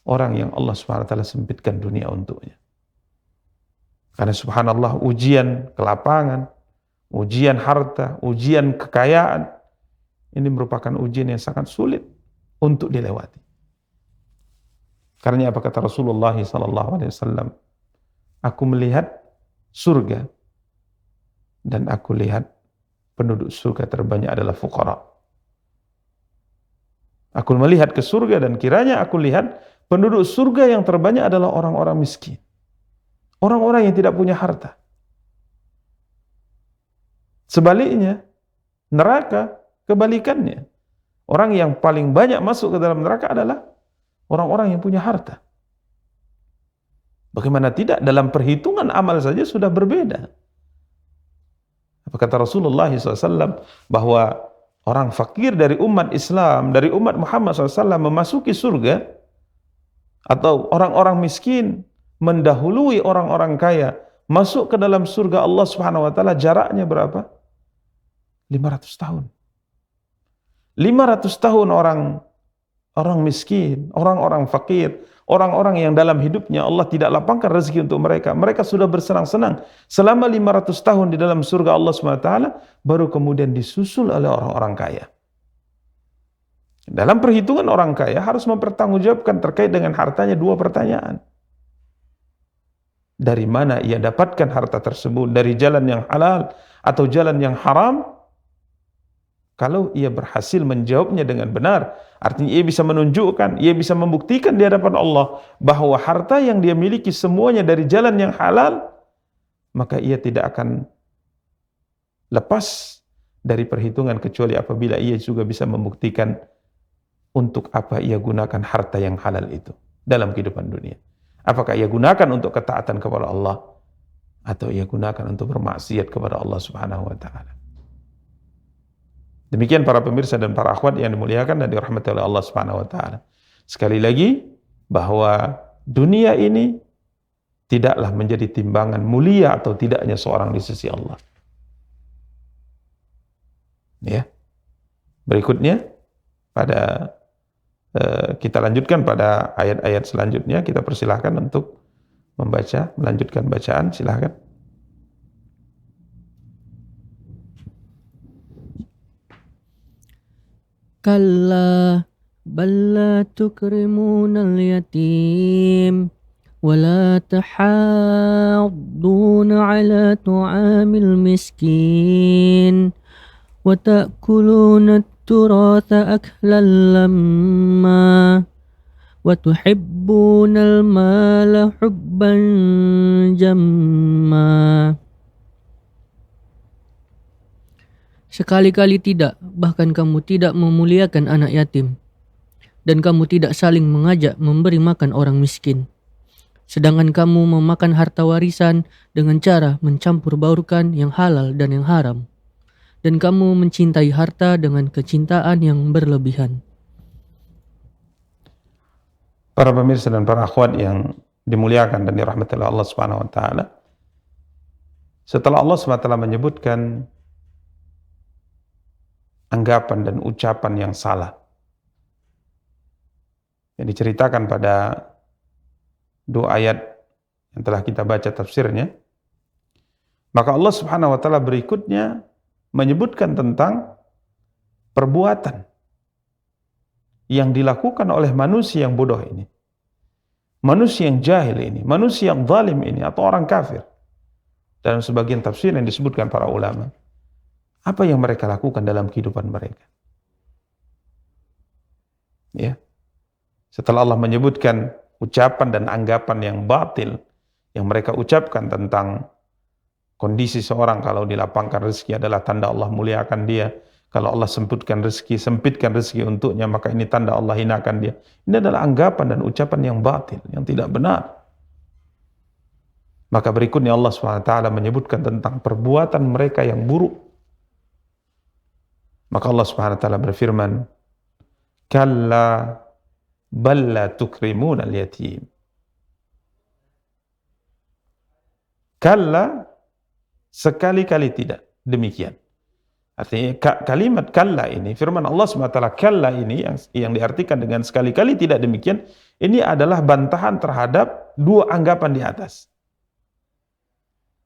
orang yang Allah SWT sempitkan dunia untuknya. Karena subhanallah, ujian kelapangan, ujian harta, ujian kekayaan, ini merupakan ujian yang sangat sulit untuk dilewati. Karena apa kata Rasulullah SAW? Aku melihat surga dan aku lihat penduduk surga terbanyak adalah fuqara. Aku melihat ke surga dan kiranya aku lihat penduduk surga yang terbanyak adalah orang-orang miskin. Orang-orang yang tidak punya harta. Sebaliknya, neraka kebalikannya. Orang yang paling banyak masuk ke dalam neraka adalah orang-orang yang punya harta. Bagaimana tidak, dalam perhitungan amal saja sudah berbeda. Apa kata Rasulullah SAW? Bahwa orang fakir dari umat Islam, dari umat Muhammad SAW memasuki surga, atau orang-orang miskin mendahului orang-orang kaya masuk ke dalam surga Allah Subhanahu wa taala, jaraknya berapa? 500 tahun. 500 tahun orang miskin, orang-orang fakir, orang-orang yang dalam hidupnya Allah tidak lapangkan rezeki untuk mereka. Mereka sudah bersenang-senang selama 500 tahun di dalam surga Allah SWT, baru kemudian disusul oleh orang-orang kaya. Dalam perhitungan orang kaya harus mempertanggungjawabkan terkait dengan hartanya dua pertanyaan. Dari mana ia dapatkan harta tersebut? Dari jalan yang halal atau jalan yang haram? Kalau ia berhasil menjawabnya dengan benar, artinya ia bisa menunjukkan, ia bisa membuktikan di hadapan Allah bahwa harta yang dia miliki semuanya dari jalan yang halal, maka ia tidak akan lepas dari perhitungan kecuali apabila ia juga bisa membuktikan untuk apa ia gunakan harta yang halal itu dalam kehidupan dunia. Apakah ia gunakan untuk ketaatan kepada Allah atau ia gunakan untuk bermaksiat kepada Allah Subhanahu wa taala. Demikian para pemirsa dan para akhwat yang dimuliakan dan dirahmati oleh Allah Subhanahu wa taala. Sekali lagi, bahwa dunia ini tidaklah menjadi timbangan mulia atau tidaknya seorang di sisi Allah. Ya. Berikutnya kita lanjutkan pada ayat-ayat selanjutnya. Kita persilahkan untuk melanjutkan bacaan, silahkan. Kalla bal la tukrimunal yatim wa la tahadduna ala tu'amil miskin wa ta'kuluna at-turatha aklan lamma wa tuhibbunal mala hubban jamma. Sekali-kali tidak, bahkan kamu tidak memuliakan anak yatim, dan kamu tidak saling mengajak memberi makan orang miskin. Sedangkan kamu memakan harta warisan dengan cara mencampur baurkan yang halal dan yang haram. Dan kamu mencintai harta dengan kecintaan yang berlebihan. Para pemirsa dan para akhwat yang dimuliakan dan dirahmati oleh Allah Subhanahu wa taala, setelah Allah SWT menyebutkan anggapan dan ucapan yang salah yang diceritakan pada dua ayat yang telah kita baca tafsirnya, maka Allah Subhanahu wa taala berikutnya menyebutkan tentang perbuatan yang dilakukan oleh manusia yang bodoh ini, manusia yang jahil ini, manusia yang zalim ini, atau orang kafir. Dalam sebagian tafsir yang disebutkan para ulama, apa yang mereka lakukan dalam kehidupan mereka. Ya. Setelah Allah menyebutkan ucapan dan anggapan yang batil yang mereka ucapkan tentang kondisi seorang kalau dilapangkan rezeki adalah tanda Allah muliakan dia, kalau Allah sempitkan rezeki untuknya, maka ini tanda Allah hinakan dia. Ini adalah anggapan dan ucapan yang batil, yang tidak benar. Maka berikutnya Allah SWT menyebutkan tentang perbuatan mereka yang buruk. Maka Allah Subhanahu wa taala berfirman, "Kalla bal la tukrimuna al-yatim." Kalla, sekali-kali tidak demikian. Artinya kalimat kalla ini, firman Allah Subhanahu wa taala kalla ini yang diartikan dengan sekali-kali tidak demikian, ini adalah bantahan terhadap dua anggapan di atas.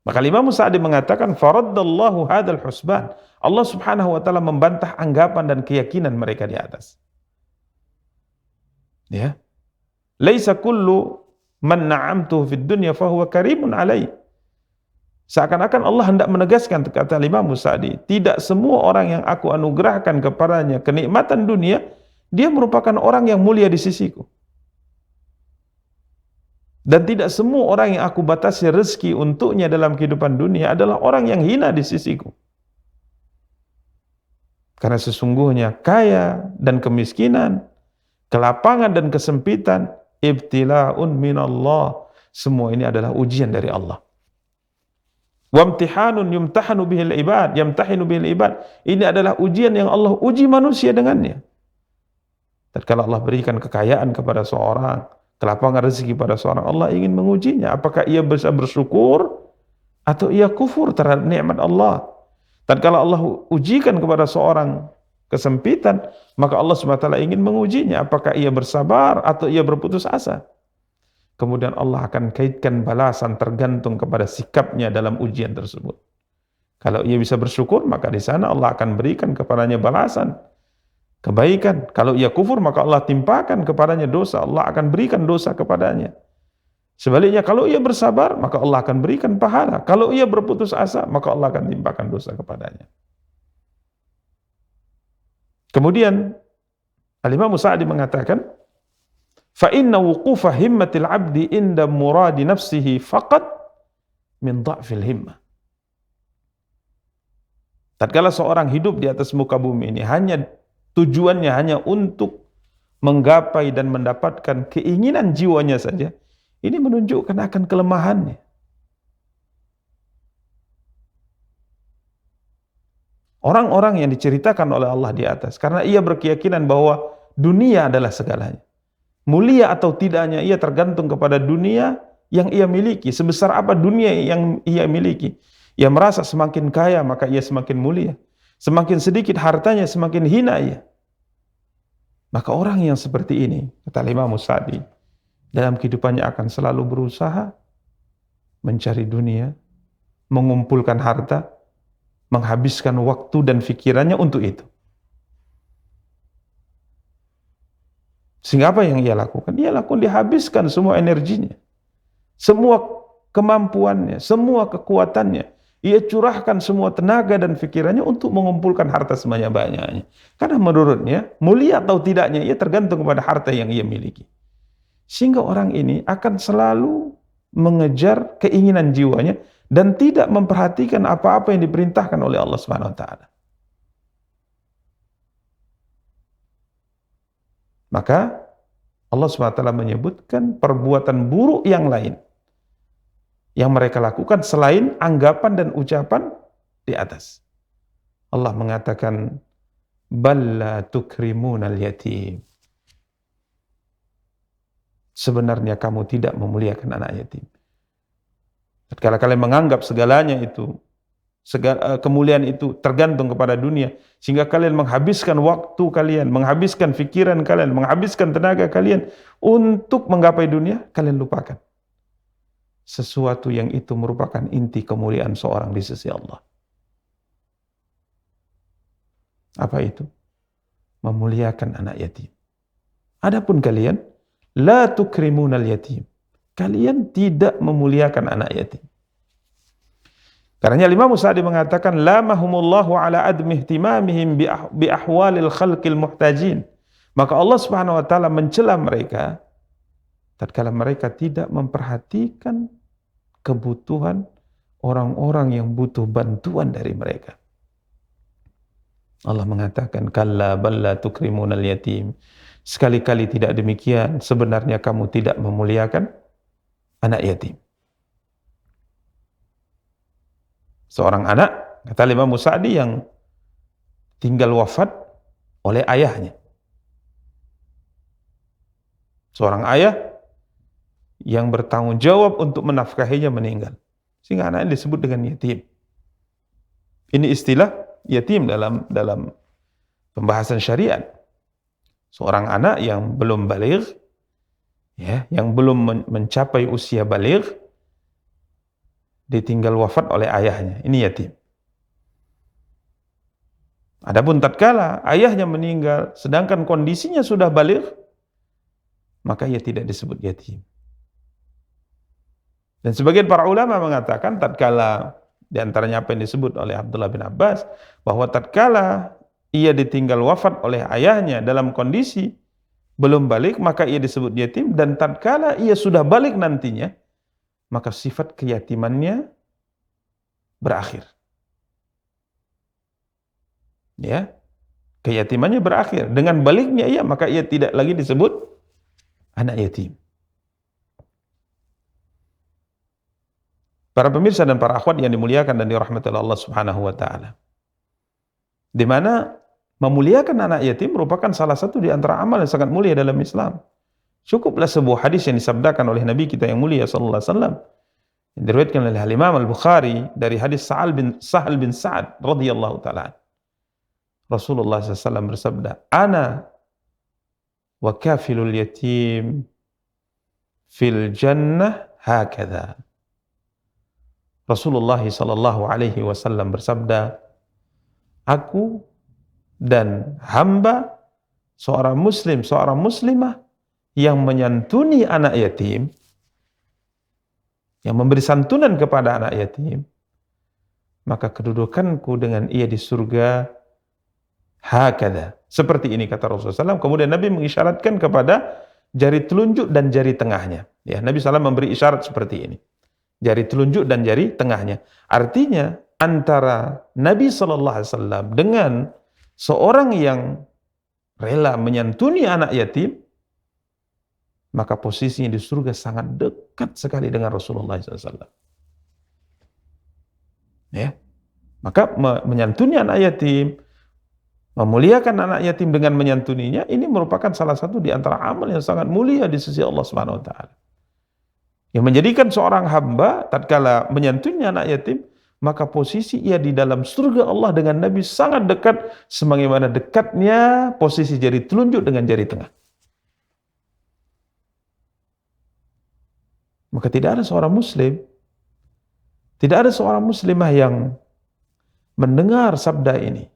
Maka Imam Sa'di mengatakan faraddallahu hadzal husban. Allah Subhanahu wa taala membantah anggapan dan keyakinan mereka di atas. Ya. Laisa kullu man na'amtuhu fid dunya fa huwa karimun alai. Seakan-akan Allah hendak menegaskan, kata Imam Sa'di, tidak semua orang yang aku anugerahkan kepadanya kenikmatan dunia, dia merupakan orang yang mulia di sisiku. Dan tidak semua orang yang aku batasi rezeki untuknya dalam kehidupan dunia adalah orang yang hina di sisiku. Karena sesungguhnya kaya dan kemiskinan, kelapangan dan kesempitan, ibtila'un minallah, Semua ini adalah ujian dari Allah. Wamtihanun yumtahanu bihil ibad, yamtahinu bihil ibad. Ini adalah ujian yang Allah uji manusia dengannya. Tatkala Allah berikan kekayaan kepada seorang, kelapangan rezeki pada seorang, Allah ingin mengujinya. Apakah ia bisa bersyukur atau ia kufur terhadap nikmat Allah? Tatkala Allah ujikan kepada seorang kesempitan, maka Allah SWT ingin mengujinya. Apakah ia bersabar atau ia berputus asa? Kemudian Allah akan kaitkan balasan tergantung kepada sikapnya dalam ujian tersebut. Kalau ia bisa bersyukur, maka di sana Allah akan berikan kepadanya balasan kebaikan. Kalau ia kufur, maka Allah timpakan kepadanya dosa. Allah akan berikan dosa kepadanya. Sebaliknya, kalau ia bersabar, maka Allah akan berikan pahala. Kalau ia berputus asa, maka Allah akan timpakan dosa kepadanya. Kemudian Al-Imam Sa'di mengatakan, fa inna wuqufa himmatil 'abdi inda muradi nafsihi faqat min dha'fil himmah. Tatkala seorang hidup di atas muka bumi ini tujuannya hanya untuk menggapai dan mendapatkan keinginan jiwanya saja, ini menunjukkan akan kelemahannya. Orang-orang yang diceritakan oleh Allah di atas, karena ia berkeyakinan bahwa dunia adalah segalanya. Mulia atau tidaknya ia tergantung kepada dunia yang ia miliki. Sebesar apa dunia yang ia miliki. Ia merasa semakin kaya maka ia semakin mulia. Semakin sedikit hartanya semakin hina ia. Maka orang yang seperti ini, kata Imam Sa'di, dalam kehidupannya akan selalu berusaha mencari dunia, mengumpulkan harta, menghabiskan waktu dan pikirannya untuk itu. Sehingga apa yang ia lakukan? Dia habiskan semua energinya, semua kemampuannya, semua kekuatannya. Ia curahkan semua tenaga dan pikirannya untuk mengumpulkan harta sebanyak-banyaknya. Karena menurutnya, mulia atau tidaknya ia tergantung kepada harta yang ia miliki. Sehingga orang ini akan selalu mengejar keinginan jiwanya dan tidak memperhatikan apa-apa yang diperintahkan oleh Allah Subhanahu wa taala. Maka Allah SWT menyebutkan perbuatan buruk yang lain yang mereka lakukan selain anggapan dan ucapan di atas. Allah mengatakan, balla tukrimunal yatim. Sebenarnya kamu tidak memuliakan anak yatim. Tatkala kalian menganggap segalanya itu, kemuliaan itu tergantung kepada dunia, sehingga kalian menghabiskan waktu kalian, menghabiskan pikiran kalian, menghabiskan tenaga kalian untuk menggapai dunia, kalian lupakan sesuatu yang itu merupakan inti kemuliaan seorang di sisi Allah. Apa itu? Memuliakan anak yatim. Adapun kalian, la tukrimunal yatim. Kalian tidak memuliakan anak yatim. Karena Imam Sa'di mengatakan, lamahumullahu ala admi ihtimamihim bi ahwalil khalqil muhtajin. Maka Allah Subhanahu wa taala mencela mereka tatkala mereka tidak memperhatikan kebutuhan orang-orang yang butuh bantuan dari mereka. Allah mengatakan, kalla balla tukrimunal yatim. Sekali-kali tidak demikian, sebenarnya kamu tidak memuliakan anak yatim. Seorang anak, kata Imam Sa'di, yang tinggal wafat oleh ayahnya. Seorang ayah yang bertanggung jawab untuk menafkahinya meninggal. Sehingga anaknya disebut dengan yatim. Ini istilah yatim dalam pembahasan syariat. Seorang anak yang belum baligh, ya, yang belum mencapai usia baligh, ditinggal wafat oleh ayahnya. Ini yatim. Adapun tatkala ayahnya meninggal sedangkan kondisinya sudah baligh, maka ia tidak disebut yatim. Dan sebagian para ulama mengatakan tatkala, di antaranya apa yang disebut oleh Abdullah bin Abbas, bahwa tatkala ia ditinggal wafat oleh ayahnya dalam kondisi belum balik, maka ia disebut yatim, dan tatkala ia sudah balik nantinya, maka sifat keyatimannya berakhir. Ya, keyatimannya berakhir. Dengan baliknya ia, maka ia tidak lagi disebut anak yatim. Para pemirsa dan para akhwat yang dimuliakan dan dirahmati oleh Allah Subhanahu wa taala. Di mana memuliakan anak yatim merupakan salah satu di antara amal yang sangat mulia dalam Islam. Cukuplah sebuah hadis yang disabdakan oleh Nabi kita yang mulia sallallahu alaihi wasallam yang diriwayatkan oleh Imam Al-Bukhari dari hadis Sahal bin Sa'ad radhiyallahu taala. Rasulullah SAW bersabda, "Ana wa kafilul yatim fil jannah hakadha." Rasulullah sallallahu alaihi wasallam bersabda, "Aku dan hamba seorang muslim, seorang muslimah yang menyantuni anak yatim, yang memberi santunan kepada anak yatim, maka kedudukanku dengan ia di surga hakada." Seperti ini kata Rasulullah SAW. Kemudian Nabi mengisyaratkan kepada jari telunjuk dan jari tengahnya. Ya, Nabi SAW memberi isyarat seperti ini. Jari telunjuk dan jari tengahnya. Artinya antara Nabi SAW dengan seorang yang rela menyantuni anak yatim, maka posisinya di surga sangat dekat sekali dengan Rasulullah SAW. Ya, maka menyantuni anak yatim, memuliakan anak yatim dengan menyantuninya, ini merupakan salah satu di antara amal yang sangat mulia di sisi Allah Subhanahu wa taala. Yang menjadikan seorang hamba tatkala menyantuni anak yatim, maka posisi ia di dalam surga Allah dengan Nabi sangat dekat, sebagaimana dekatnya posisi jari telunjuk dengan jari tengah. Maka tidak ada seorang muslim, tidak ada seorang muslimah yang mendengar sabda ini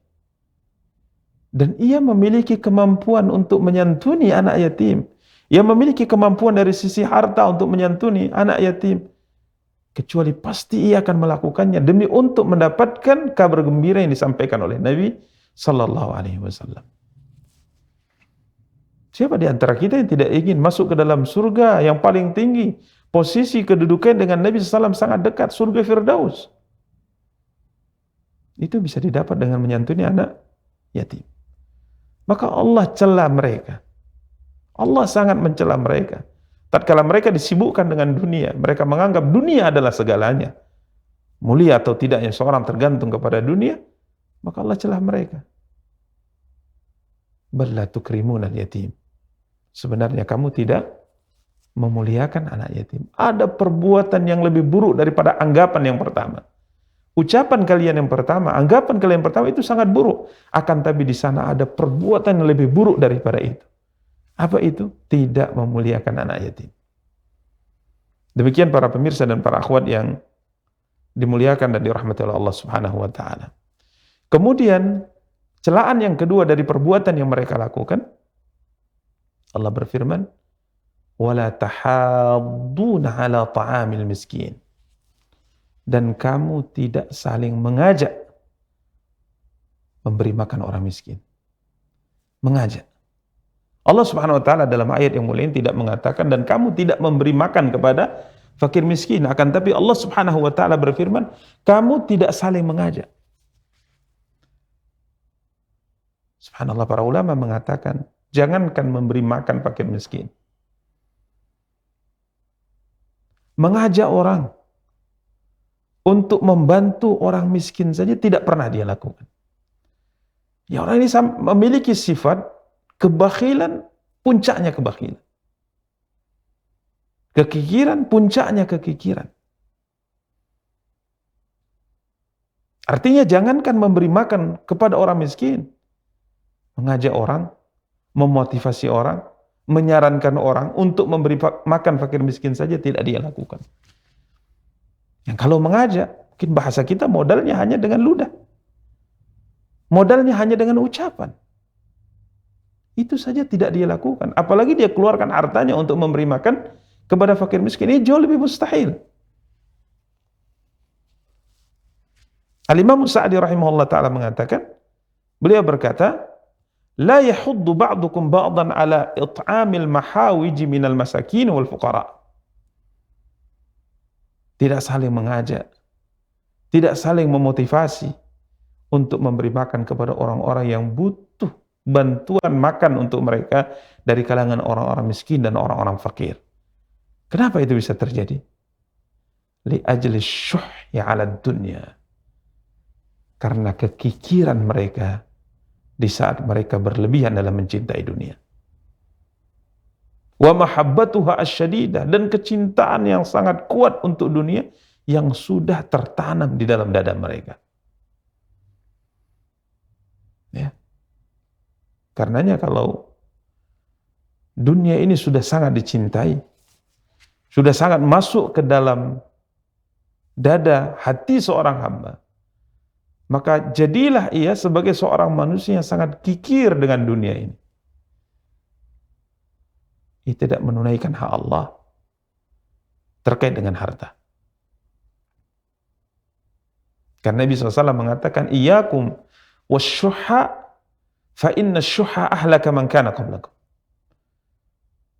dan ia memiliki kemampuan untuk menyantuni anak yatim, ia memiliki kemampuan dari sisi harta untuk menyantuni anak yatim, kecuali pasti ia akan melakukannya demi untuk mendapatkan kabar gembira yang disampaikan oleh Nabi sallallahu alaihi wasallam. Siapa di antara kita yang tidak ingin masuk ke dalam surga yang paling tinggi? Posisi kedudukan dengan Nabi SAW sangat dekat, surga Firdaus. Itu bisa didapat dengan menyantuni anak yatim. Maka Allah cela mereka. Allah sangat mencela mereka. Tatkala mereka disibukkan dengan dunia, mereka menganggap dunia adalah segalanya. Mulia atau tidaknya seorang tergantung kepada dunia, maka Allah celah mereka. Bal la tukrimunal yatim. Sebenarnya kamu tidak memuliakan anak yatim. Ada perbuatan yang lebih buruk daripada anggapan yang pertama. Ucapan kalian yang pertama, anggapan kalian yang pertama itu sangat buruk. Akan tapi di sana ada perbuatan yang lebih buruk daripada itu. Apa itu? Tidak memuliakan anak yatim. Demikian para pemirsa dan para akhwat yang dimuliakan dan dirahmati oleh Allah Subhanahu wa taala. Kemudian celaan yang kedua dari perbuatan yang mereka lakukan, Allah berfirman, wala tahadduna ala ta'amil miskin. Dan kamu tidak saling mengajak memberi makan orang miskin. Mengajak. Allah Subhanahu wa taala dalam ayat yang mulia ini tidak mengatakan dan kamu tidak memberi makan kepada fakir miskin, akan tapi Allah Subhanahu wa taala berfirman, kamu tidak saling mengajak. Subhanallah, para ulama mengatakan, jangankan memberi makan fakir miskin, mengajak orang untuk membantu orang miskin saja tidak pernah dia lakukan. Ya, orang ini memiliki sifat kebakhilan, puncaknya kebakhilan. Kekikiran, puncaknya kekikiran. Artinya jangankan memberi makan kepada orang miskin, mengajak orang, memotivasi orang, menyarankan orang untuk memberi makan fakir miskin saja tidak dia lakukan. Yang kalau mengajak, mungkin bahasa kita modalnya hanya dengan ludah. Modalnya hanya dengan ucapan. Itu saja tidak dia lakukan. Apalagi dia keluarkan hartanya untuk memberi makan kepada fakir miskin. Ini jauh lebih mustahil. Al-Imam Sa'di rahimahullah ta'ala mengatakan, beliau berkata, la yahuddu ba'dukum ba'dan ala it'amil mahawiji minal masakin wal fuqara. Tidak saling mengajak, tidak saling memotivasi untuk memberi makan kepada orang-orang yang butuh bantuan makan untuk mereka dari kalangan orang-orang miskin dan orang-orang fakir. Kenapa itu bisa terjadi? li ajli syuhhi 'ala dunya, karena kekikiran mereka di saat mereka berlebihan dalam mencintai dunia. Wa mahabbatuha asyadidah, dan kecintaan yang sangat kuat untuk dunia yang sudah tertanam di dalam dada mereka. Ya. Karenanya kalau dunia ini sudah sangat dicintai, sudah sangat masuk ke dalam dada hati seorang hamba, maka jadilah ia sebagai seorang manusia yang sangat kikir dengan dunia ini. Ia tidak menunaikan hak Allah terkait dengan harta. Karena Nabi SAW mengatakan, Iyyakum wasyuhha fa inna syuhha ahlaka man kana qablakum.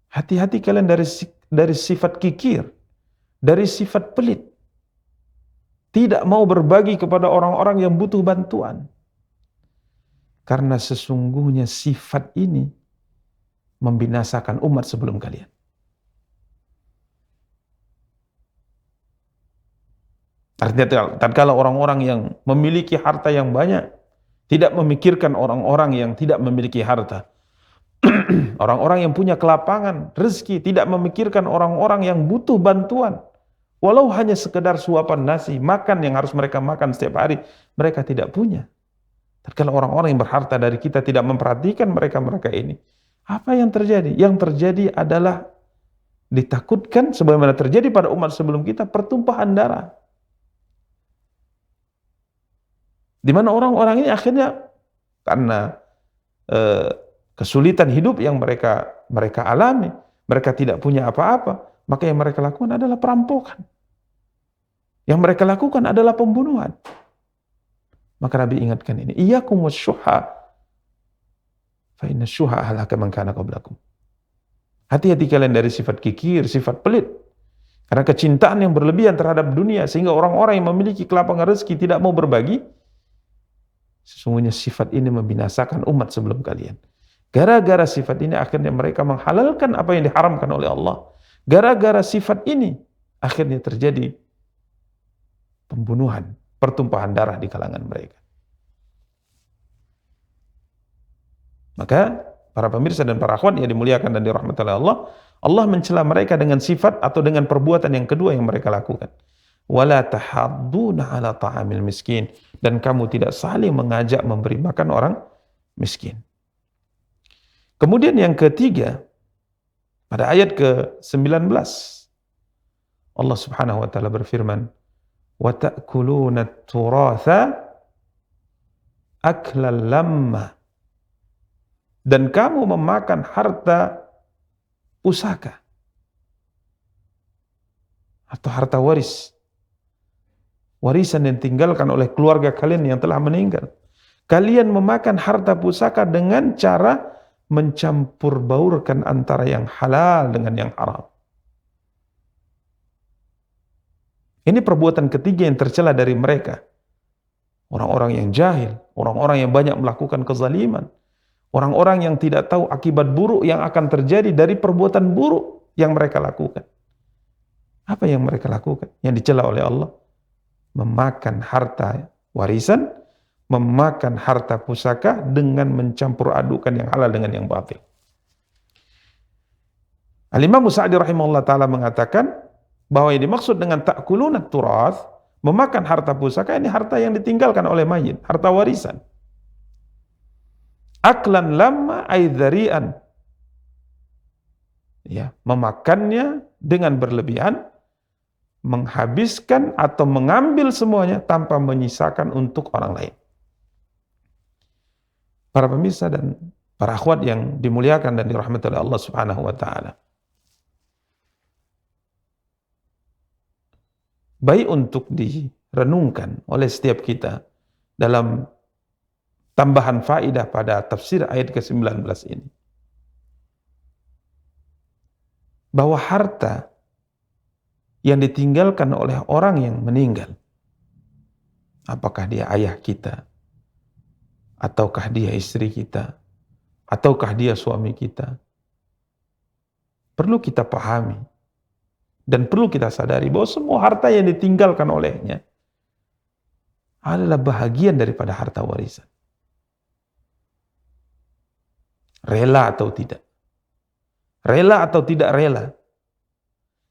Hati-hati kalian dari sifat kikir, dari sifat pelit. Tidak mau berbagi kepada orang-orang yang butuh bantuan. Karena sesungguhnya sifat ini membinasakan umat sebelum kalian. Artinya, tatkala orang-orang yang memiliki harta yang banyak tidak memikirkan orang-orang yang tidak memiliki harta. Orang-orang yang punya kelapangan rezeki tidak memikirkan orang-orang yang butuh bantuan. Walau hanya sekedar suapan nasi, makan yang harus mereka makan setiap hari, mereka tidak punya. Tatkala orang-orang yang berharta dari kita tidak memperhatikan mereka-mereka ini, apa yang terjadi? Yang terjadi adalah ditakutkan sebagaimana terjadi pada umat sebelum kita, pertumpahan darah. Di mana orang-orang ini akhirnya karena kesulitan hidup yang mereka alami, mereka tidak punya apa-apa, maka yang mereka lakukan adalah perampokan. Yang mereka lakukan adalah pembunuhan. Maka Nabi ingatkan ini, iyyakum wasyuhha fa inna syuhha ahlaka man kana qablakum. Hati-hati kalian dari sifat kikir, sifat pelit. Karena kecintaan yang berlebihan terhadap dunia sehingga orang-orang yang memiliki kelapangan rezeki tidak mau berbagi, sesungguhnya sifat ini membinasakan umat sebelum kalian. Gara-gara sifat ini akhirnya mereka menghalalkan apa yang diharamkan oleh Allah. Gara-gara sifat ini akhirnya terjadi pembunuhan, pertumpahan darah di kalangan mereka. Maka para pemirsa dan para akhwat yang dimuliakan dan dirahmati oleh Allah, Allah mencela mereka dengan sifat atau dengan perbuatan yang kedua yang mereka lakukan. Wala tahadduna ala ta'amil miskin, dan kamu tidak saling mengajak memberi makan orang miskin. Kemudian yang ketiga, pada ayat ke-19 Allah Subhanahu wa taala berfirman, wa ta'kuluna at-turatha aklan lamma, dan kamu memakan harta pusaka atau harta waris, warisan yang ditinggalkan oleh keluarga kalian yang telah meninggal. Kalian memakan harta pusaka dengan cara mencampur baurkan antara yang halal dengan yang haram. Ini perbuatan ketiga yang tercela dari mereka. Orang-orang yang jahil, orang-orang yang banyak melakukan kezaliman, orang-orang yang tidak tahu akibat buruk yang akan terjadi dari perbuatan buruk yang mereka lakukan. Apa yang mereka lakukan? Yang dicela oleh Allah, memakan harta warisan, memakan harta pusaka dengan mencampur adukan yang halal dengan yang batil. Al-Imam Sa'di rahimahullah ta'ala mengatakan bahwa yang dimaksud dengan ta'kulunat turath, memakan harta pusaka, ini harta yang ditinggalkan oleh mayit, harta warisan. Aklan lamma aidzarian, ya, memakannya dengan berlebihan, menghabiskan atau mengambil semuanya tanpa menyisakan untuk orang lain. Para pemirsa dan para akhwat yang dimuliakan dan dirahmati oleh Allah Subhanahu wa taala, baik untuk direnungkan oleh setiap kita dalam tambahan faidah pada tafsir ayat ke-19 ini, bahwa harta yang ditinggalkan oleh orang yang meninggal, apakah dia ayah kita, ataukah dia istri kita, ataukah dia suami kita, perlu kita pahami Dan perlu kita sadari bahwa semua harta yang ditinggalkan olehnya adalah bahagian daripada harta warisan. Rela atau tidak. Rela atau tidak rela.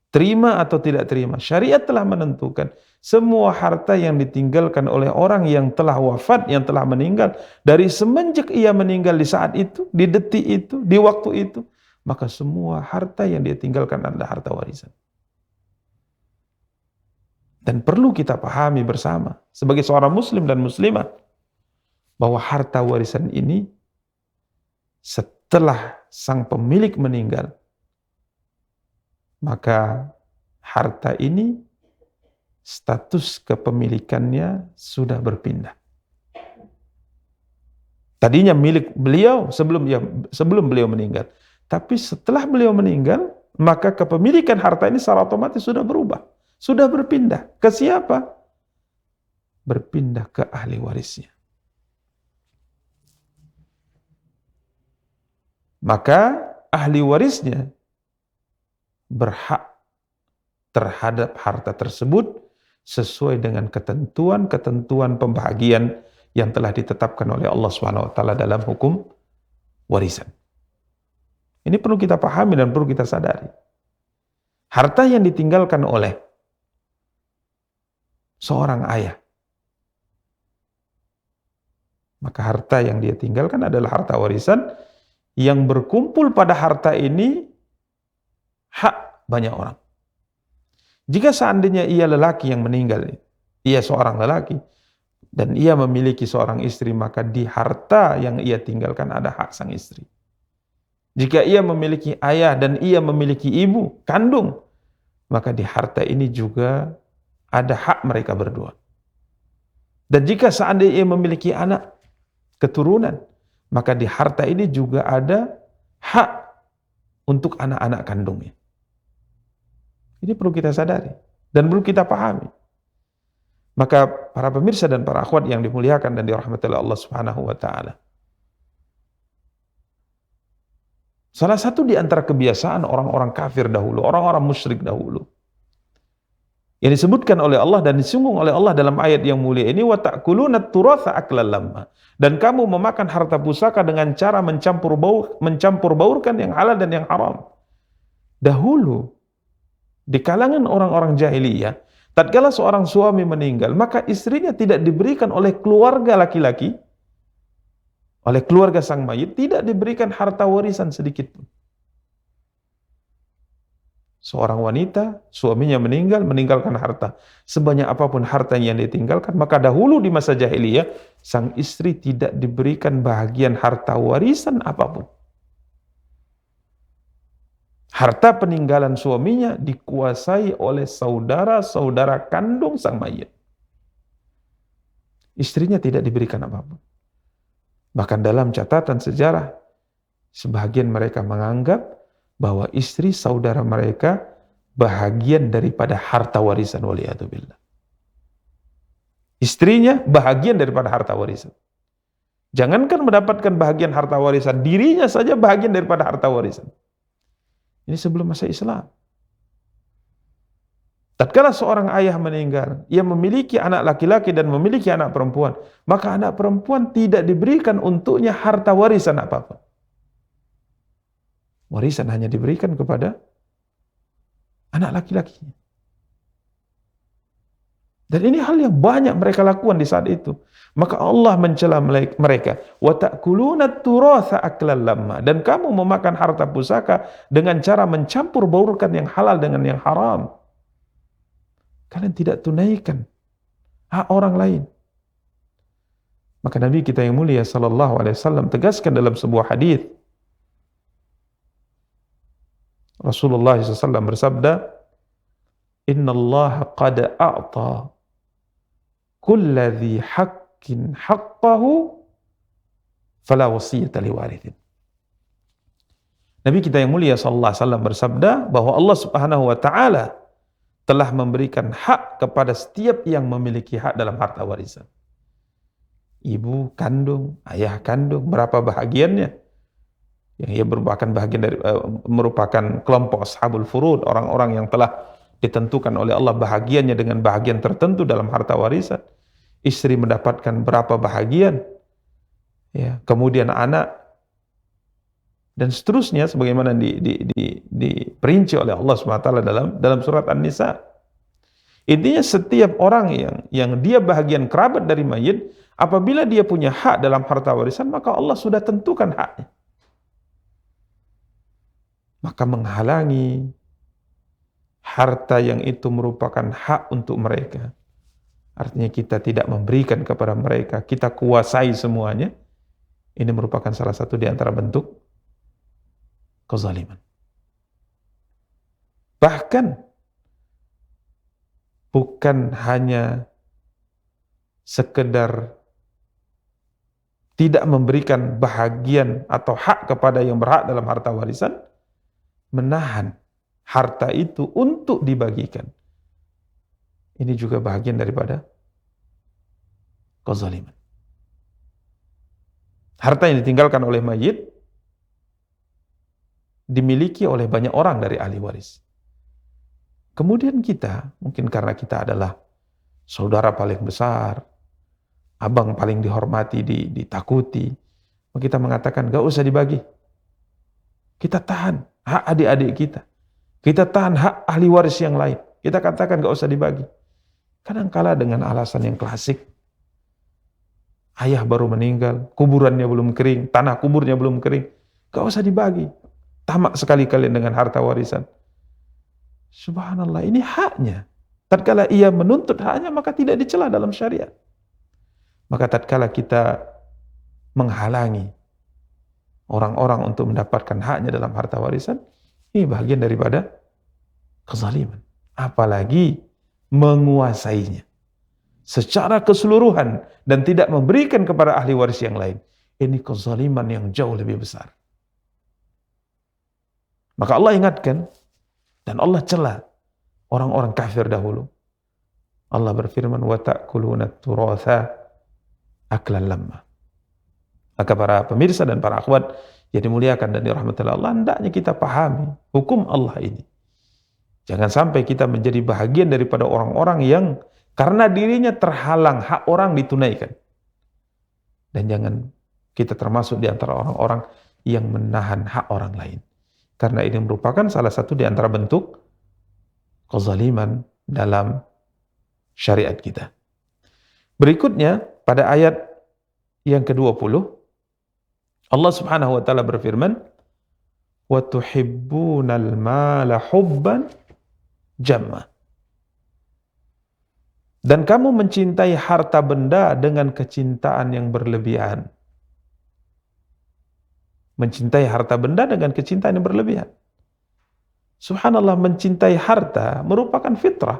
Terima atau tidak terima. Syariat telah menentukan semua harta yang ditinggalkan oleh orang yang telah wafat, yang telah meninggal, dari semenjak ia meninggal di saat itu, di detik itu, di waktu itu, maka semua harta yang dia tinggalkan adalah harta warisan. Dan perlu kita pahami bersama sebagai seorang muslim dan muslimah bahwa harta warisan ini setelah sang pemilik meninggal, maka harta ini status kepemilikannya sudah berpindah. Tadinya milik beliau sebelum beliau meninggal. Tapi setelah beliau meninggal, maka kepemilikan harta ini secara otomatis sudah berubah. Sudah berpindah. Ke siapa? Berpindah ke ahli warisnya. Maka ahli warisnya berhak terhadap harta tersebut sesuai dengan ketentuan-ketentuan pembahagian yang telah ditetapkan oleh Allah SWT dalam hukum warisan. Ini perlu kita pahami dan perlu kita sadari. Harta yang ditinggalkan oleh seorang ayah, maka harta yang dia tinggalkan adalah harta warisan yang berkumpul pada harta ini hak banyak orang. Jika seandainya ia lelaki yang meninggal, ia seorang lelaki, dan ia memiliki seorang istri, maka di harta yang ia tinggalkan ada hak sang istri. Jika ia memiliki ayah dan ia memiliki ibu kandung, maka di harta ini juga ada hak mereka berdua. Dan jika seandainya ia memiliki anak keturunan, maka di harta ini juga ada hak untuk anak-anak kandungnya. Ini perlu kita sadari dan perlu kita pahami. Maka para pemirsa dan para akhwat yang dimuliakan dan dirahmati oleh Allah Subhanahu wa taala. Salah satu di antara kebiasaan orang-orang kafir dahulu, orang-orang musyrik dahulu, yang disebutkan oleh Allah dan disinggung oleh Allah dalam ayat yang mulia ini, wa ta'kuluna at-turatha aklan lamma, dan kamu memakan harta pusaka dengan cara mencampur baurkan yang halal dan yang haram. Dahulu di kalangan orang-orang jahiliyah, tatkala seorang suami meninggal, maka istrinya tidak diberikan oleh keluarga laki-laki, oleh keluarga sang mayit, tidak diberikan harta warisan sedikit pun. Seorang wanita, suaminya meninggal, meninggalkan harta. Sebanyak apapun harta yang ditinggalkan, maka dahulu di masa jahiliyah, sang istri tidak diberikan bahagian harta warisan apapun. Harta peninggalan suaminya dikuasai oleh saudara-saudara kandung sang mayit. Istrinya tidak diberikan apapun. Bahkan dalam catatan sejarah, sebagian mereka menganggap bahwa istri saudara mereka bahagian daripada harta warisan, waliyadzubillah. Istrinya bahagian daripada harta warisan. Jangankan mendapatkan bahagian harta warisan, dirinya saja bahagian daripada harta warisan. Ini sebelum masa Islam. Tatkala seorang ayah meninggal, ia memiliki anak laki-laki dan memiliki anak perempuan, maka anak perempuan tidak diberikan untuknya harta warisan apapun. Warisan hanya diberikan kepada anak laki-lakinya. Dan ini hal yang banyak mereka lakukan di saat itu. Maka Allah mencela mereka, wa ta'kuluna at-turatha aklan lamma, dan kamu memakan harta pusaka dengan cara mencampur baurkan yang halal dengan yang haram. Kalian tidak tunaikan hak orang lain. Maka Nabi kita yang mulia sallallahu alaihi wasallam tegaskan dalam sebuah hadis, Rasulullah SAW bersabda, Inna Allah qad a'ta kulla dhi haqqin haqqahu fala wasiyata liwarithin. Nabi kita yang mulia sallallahu alaihi wasallam bersabda bahwa Allah Subhanahu wa taala telah memberikan hak kepada setiap yang memiliki hak dalam harta warisan. Ibu kandung, ayah kandung, berapa bahagiannya? Yang ia merupakan bahagian dari merupakan kelompok ashabul furud, orang-orang yang telah ditentukan oleh Allah bahagiannya dengan bahagian tertentu dalam harta warisan. Istri mendapatkan berapa bahagian, ya, kemudian anak, dan seterusnya sebagaimana diperinci oleh Allah SWT dalam surat An-Nisa. Intinya setiap orang yang dia bahagian kerabat dari mayit, apabila dia punya hak dalam harta warisan, maka Allah sudah tentukan haknya. Maka menghalangi harta yang itu merupakan hak untuk mereka, artinya kita tidak memberikan kepada mereka, kita kuasai semuanya, ini merupakan salah satu di antara bentuk kezaliman. Bahkan bukan hanya sekedar tidak memberikan bahagian atau hak kepada yang berhak dalam harta warisan, menahan harta itu untuk dibagikan. Ini juga bahagian daripada kezaliman. Harta yang ditinggalkan oleh mayit dimiliki oleh banyak orang dari ahli waris. Kemudian kita, mungkin karena kita adalah saudara paling besar, abang paling dihormati, ditakuti, kita mengatakan gak usah dibagi. Kita tahan hak adik-adik kita. Kita tahan hak ahli waris yang lain. Kita katakan gak usah dibagi. Kadangkala dengan alasan yang klasik. Ayah baru meninggal, kuburannya belum kering, tanah kuburnya belum kering. Gak usah dibagi. Tamak sekali kalian dengan harta warisan. Subhanallah, ini haknya. Tatkala ia menuntut haknya, maka tidak dicela dalam syariat. Maka tatkala kita menghalangi orang-orang untuk mendapatkan haknya dalam harta warisan, ini bagian daripada kezaliman. Apalagi menguasainya secara keseluruhan dan tidak memberikan kepada ahli waris yang lain. Ini kezaliman yang jauh lebih besar. Maka Allah ingatkan dan Allah cela orang-orang kafir dahulu. Allah berfirman, wa ta'kuluna turatha aklan lamma. Maka para pemirsa dan para akhwat yang dimuliakan dan dirahmati Allah, hendaknya kita pahami hukum Allah ini. Jangan sampai kita menjadi bahagian daripada orang-orang yang karena dirinya terhalang hak orang ditunaikan. Dan jangan kita termasuk di antara orang-orang yang menahan hak orang lain. Karena ini merupakan salah satu di antara bentuk kezaliman dalam syariat kita. Berikutnya, pada ayat yang ke-20, Allah Subhanahu wa taala berfirman, "Wa tuhibbunal mala hubban jamma." Dan kamu mencintai harta benda dengan kecintaan yang berlebihan. Mencintai harta benda dengan kecintaan yang berlebihan. Subhanallah, mencintai harta merupakan fitrah.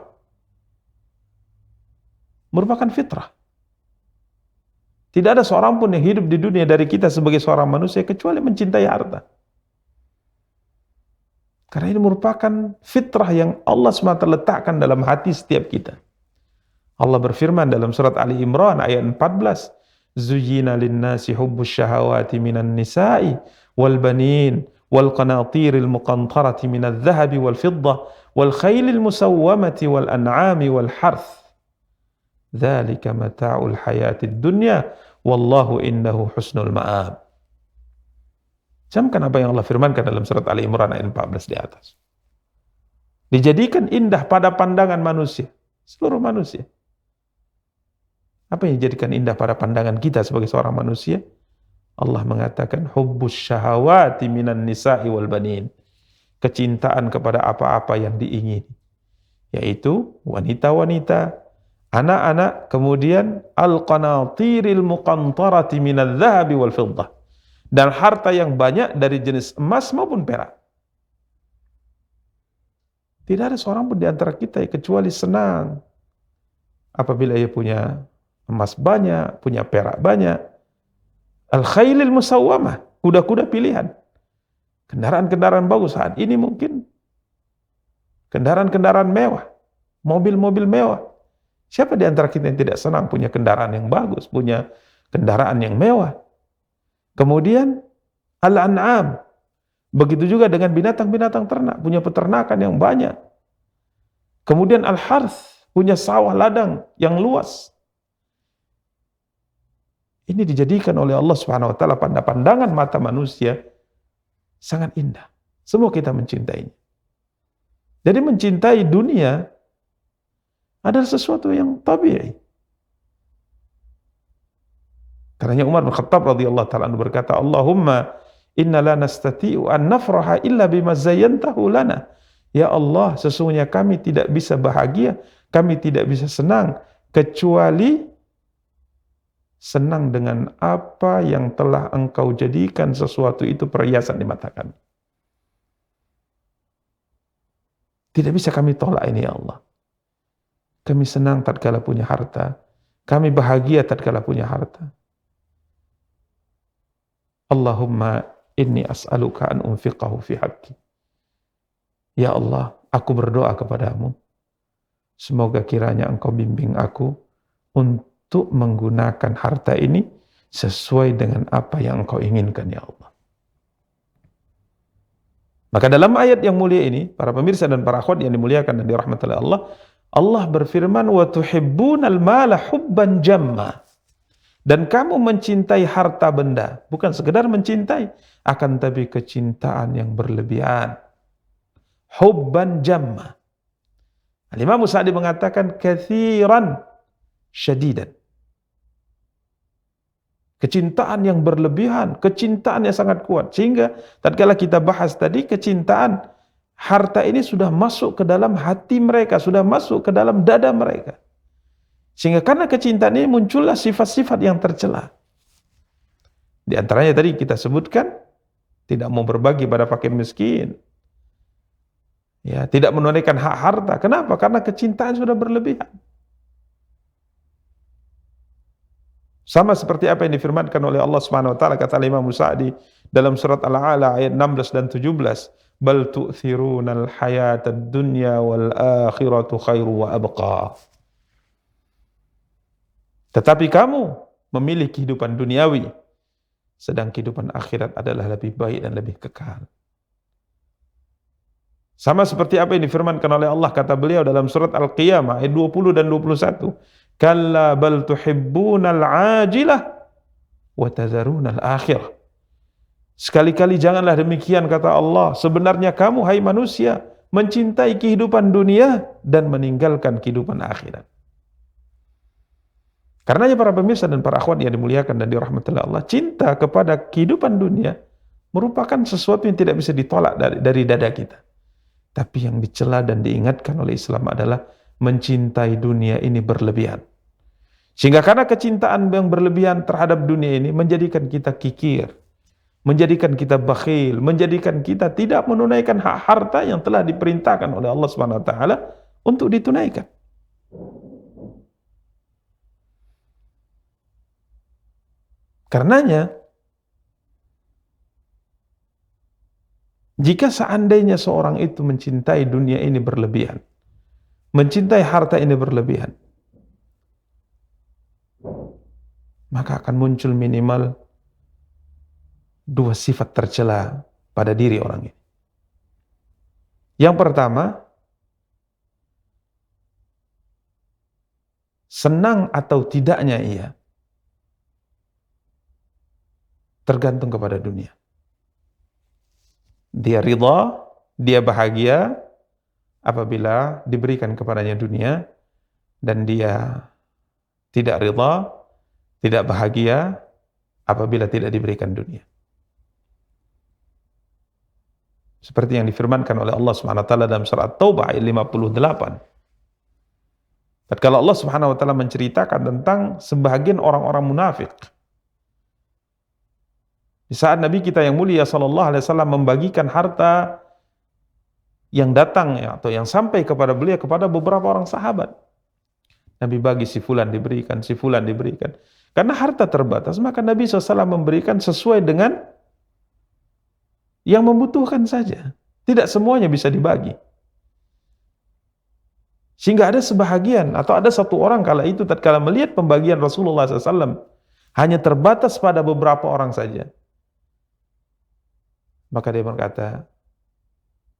Merupakan fitrah. Tidak ada seorang pun yang hidup di dunia dari kita sebagai seorang manusia kecuali mencintai harta. Karena ini merupakan fitrah yang Allah SWT letakkan dalam hati setiap kita. Allah berfirman dalam surat Ali Imran ayat 14, Zuyyina linnasi hubbus syahawati minan nisa'i wal banin wal qanatiril muqantarati minadh dhahabi wal fiddah wal khaylil musawwamati wal an'ami wal harth. Dzalika mata'ul hayatid dunya wallahu innahu husnul ma'ab. Camkan apa yang Allah firmankan dalam surat Ali Imran ayat 14 di atas. Dijadikan indah pada pandangan manusia, seluruh manusia. Apa yang dijadikan indah pada pandangan kita sebagai seorang manusia? Allah mengatakan hubbus syahawati minan nisa'i wal banin. Kecintaan kepada apa-apa yang diingini, yaitu wanita-wanita, anak-anak, kemudian al-qanatiril muqantarati minadh dhahabi wal fiddah. Dan harta yang banyak dari jenis emas maupun perak. Tidak ada seorang pun di antara kita kecuali senang apabila ia punya emas banyak, punya perak banyak. Al-khailil musawwamah, kuda-kuda pilihan. Kendaraan-kendaraan bagus saat ini mungkin. Kendaraan-kendaraan mewah, mobil-mobil mewah. Siapa di antara kita yang tidak senang punya kendaraan yang bagus, punya kendaraan yang mewah? Kemudian al-an'am. Begitu juga dengan binatang-binatang ternak, punya peternakan yang banyak. Kemudian al-harth, punya sawah ladang yang luas. Ini dijadikan oleh Allah Subhanahu wa taala pada pandangan mata manusia sangat indah. Semua kita mencintainya. Jadi mencintai dunia adalah sesuatu yang tabi'i. Karena Umar bin Khattab radhiyallahu taala anhu berkata, "Allahumma inna la nastati'u an nafraha illa bima zayyantahu lana." Ya Allah, sesungguhnya kami tidak bisa bahagia, kami tidak bisa senang kecuali senang dengan apa yang telah Engkau jadikan sesuatu itu perhiasan di mata kami. Tidak bisa kami tolak ini ya Allah. Kami senang tatkala punya harta. Kami bahagia tatkala punya harta. Allahumma inni as'aluka an unfiqahu fi haqqi. Ya Allah, aku berdoa kepadamu. Semoga kiranya Engkau bimbing aku untuk menggunakan harta ini sesuai dengan apa yang Engkau inginkan ya Allah. Maka dalam ayat yang mulia ini, para pemirsa dan para akhwat yang dimuliakan dan dirahmati oleh Allah, Allah berfirman, wa tuhibbunal mala hubban jamma. Dan kamu mencintai harta benda, bukan sekedar mencintai, akan tapi kecintaan yang berlebihan. Hubban jamma. Al-Imam Sa'di mengatakan kathiran syadidan. Kecintaan yang berlebihan, kecintaan yang sangat kuat. Sehingga tatkala kita bahas tadi, kecintaan harta ini sudah masuk ke dalam hati mereka, sudah masuk ke dalam dada mereka. Sehingga karena kecintaan ini muncullah sifat-sifat yang tercela. Di antaranya tadi kita sebutkan, tidak mau berbagi pada fakir miskin. Ya, tidak menunaikan hak harta. Kenapa? Karena kecintaan sudah berlebihan. Sama seperti apa yang difirmankan oleh Allah Subhanahu wa taala, kata Imam Sa'di dalam surat Al-A'la ayat 16 dan 17, bal tu'thirunal hayatad dunya wal akhiratu khairu wa abqa. Tetapi kamu memilih kehidupan duniawi, sedang kehidupan akhirat adalah lebih baik dan lebih kekal. Sama seperti apa yang difirmankan oleh Allah, kata beliau dalam surat Al-Qiyamah ayat 20 dan 21, kalla bal tuhibbunal ajilah wa tadharunal akhirah. Sekali-kali janganlah demikian, kata Allah. Sebenarnya kamu, hai manusia, mencintai kehidupan dunia dan meninggalkan kehidupan akhirat. Karenanya para pemirsa dan para akhwat yang dimuliakan dan dirahmati Allah, cinta kepada kehidupan dunia merupakan sesuatu yang tidak bisa ditolak dari dada kita. Tapi yang dicela dan diingatkan oleh Islam adalah mencintai dunia ini berlebihan. Sehingga karena kecintaan yang berlebihan terhadap dunia ini menjadikan kita kikir, menjadikan kita bakhil, menjadikan kita tidak menunaikan hak harta yang telah diperintahkan oleh Allah Subhanahu wa taala untuk ditunaikan. Karenanya jika seandainya seorang itu mencintai dunia ini berlebihan, mencintai harta ini berlebihan, maka akan muncul minimal dua sifat tercela pada diri orang ini. Yang pertama, senang atau tidaknya ia tergantung kepada dunia. Dia ridha, dia bahagia apabila diberikan kepadanya dunia, dan dia tidak ridha, tidak bahagia apabila tidak diberikan dunia. Seperti yang difirmankan oleh Allah Subhanahu wa taala dalam surat Taubah ayat 58. Tatkala Allah Subhanahu wa taala menceritakan tentang sebahagian orang-orang munafik. Di saat Nabi kita yang mulia sallallahu alaihi wasallam membagikan harta yang datang atau yang sampai kepada beliau kepada beberapa orang sahabat. Nabi bagi si fulan diberikan, si fulan diberikan. Karena harta terbatas, maka Nabi SAW memberikan sesuai dengan yang membutuhkan saja. Tidak semuanya bisa dibagi. Sehingga ada sebahagian atau ada satu orang kala itu tatkala melihat pembagian Rasulullah SAW hanya terbatas pada beberapa orang saja. Maka dia berkata,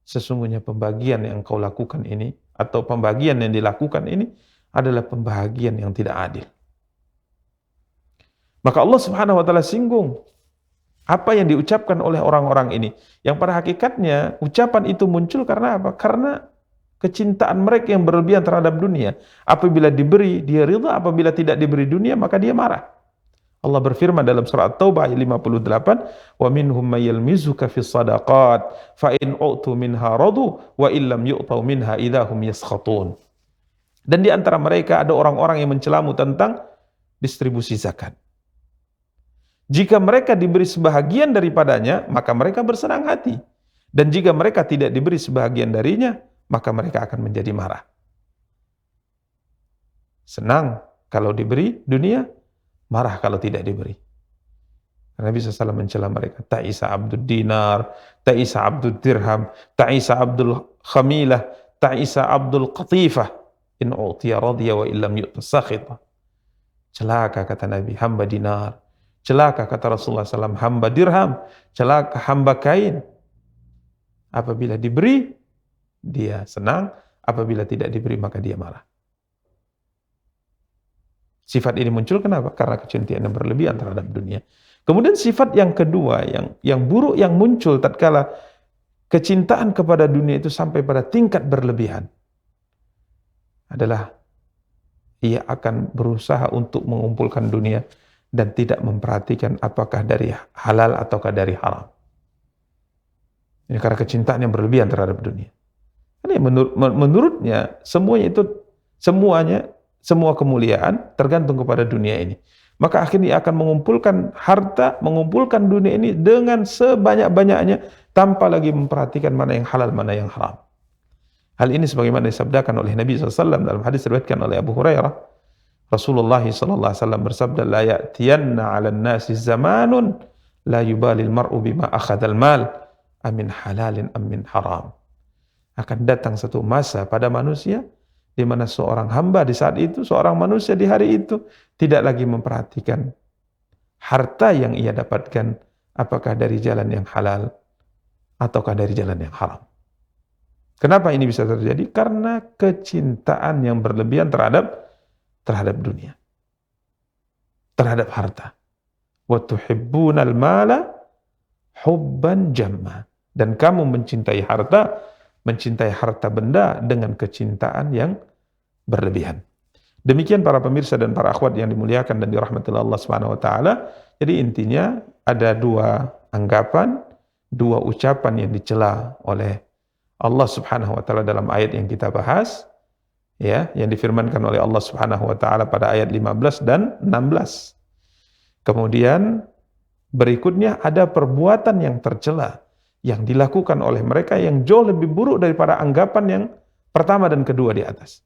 sesungguhnya pembagian yang kau lakukan ini atau pembagian yang dilakukan ini adalah pembagian yang tidak adil. Maka Allah Subhanahu wa taala singgung apa yang diucapkan oleh orang-orang ini, yang pada hakikatnya ucapan itu muncul karena apa? Karena kecintaan mereka yang berlebihan terhadap dunia. Apabila diberi, dia ridha; apabila tidak diberi dunia, maka dia marah. Allah berfirman dalam surah At-Taubah ayat 58, "Wa minhum may yalmizuka fis shadaqat, fa in u'tu minha radu, wa illam yu'tau minha idahum yaskhatun." Dan di antara mereka ada orang-orang yang mencelamu tentang distribusi zakat. Jika mereka diberi sebahagian daripadanya, maka mereka bersenang hati. Dan jika mereka tidak diberi sebahagian darinya, maka mereka akan menjadi marah. Senang kalau diberi dunia, marah kalau tidak diberi. Nabi SAW mencela mereka, ta'isa abdul dinar, ta'isa abdul dirham, ta'isa abdul khamilah, ta'isa abdul qatifah, in u'tiya radhiya wa illam yu'ta sakhita. Celaka, kata Nabi, hamba dinar. Celaka, kata Rasulullah SAW, hamba dirham. Celaka, hamba kain. Apabila diberi, dia senang. Apabila tidak diberi, maka dia marah. Sifat ini muncul kenapa? Karena kecintaan yang berlebihan terhadap dunia. Kemudian sifat yang kedua, yang buruk yang muncul tatkala kecintaan kepada dunia itu sampai pada tingkat berlebihan, adalah ia akan berusaha untuk mengumpulkan dunia dan tidak memperhatikan apakah dari halal ataukah dari haram. Ini karena kecintaan yang berlebihan terhadap dunia. Ini menurutnya semua kemuliaan tergantung kepada dunia ini. Maka akhirnya akan mengumpulkan harta, mengumpulkan dunia ini dengan sebanyak-banyaknya tanpa lagi memperhatikan mana yang halal, mana yang haram. Hal ini sebagaimana disabdakan oleh Nabi SAW dalam hadis diriwayatkan oleh Abu Hurairah. Rasulullah SAW bersabda, "La ya'tiyanna 'alan nasi zamanun la yubali al-mar'u bima akhadha al-mal amin halalin amin haram." Akan datang satu masa pada manusia di mana seorang hamba di saat itu, seorang manusia di hari itu tidak lagi memperhatikan harta yang ia dapatkan apakah dari jalan yang halal ataukah dari jalan yang haram. Kenapa ini bisa terjadi? Karena kecintaan yang berlebihan terhadap dunia, terhadap harta. Wa tuhibbunal mala hubban jamma. Dan kamu mencintai harta benda dengan kecintaan yang berlebihan. Demikian para pemirsa dan para akhwat yang dimuliakan dan dirahmati Allah Subhanahu wa taala. Jadi intinya ada dua anggapan, dua ucapan yang dicela oleh Allah Subhanahu wa taala dalam ayat yang kita bahas, ya, yang difirmankan oleh Allah Subhanahu wa taala pada ayat 15 dan 16. Kemudian berikutnya ada perbuatan yang tercela yang dilakukan oleh mereka yang jauh lebih buruk daripada anggapan yang pertama dan kedua di atas.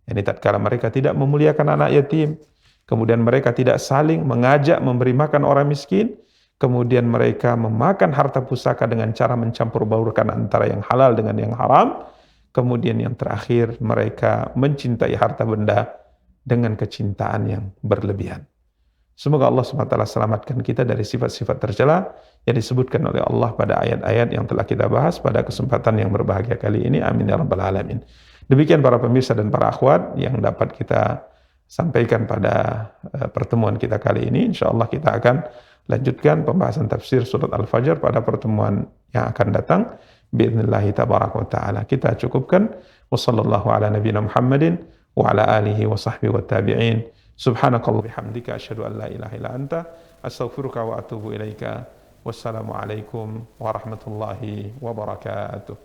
Ini tatkala mereka tidak memuliakan anak yatim, kemudian mereka tidak saling mengajak memberi makan orang miskin, kemudian mereka memakan harta pusaka dengan cara mencampur baurkan antara yang halal dengan yang haram, kemudian yang terakhir mereka mencintai harta benda dengan kecintaan yang berlebihan. Semoga Allah SWT selamatkan kita dari sifat-sifat tercela yang disebutkan oleh Allah pada ayat-ayat yang telah kita bahas pada kesempatan yang berbahagia kali ini. Amin ya rabbal alamin. Demikian para pemirsa dan para akhwat yang dapat kita sampaikan pada pertemuan kita kali ini. InsyaAllah kita akan lanjutkan pembahasan tafsir surat Al-Fajr pada pertemuan yang akan datang. Bi'idhnillahi tabaraka wa ta'ala. Kita cukupkan. Wassallallahu ala nabiyina Muhammadin wa ala alihi wa sahbihi wa tabi'in. Subhanakallah bihamdika asyhadu an la ilaha illa anta astaghfiruka wa atubu ilaika. Wassalamualaikum warahmatullahi wabarakatuh.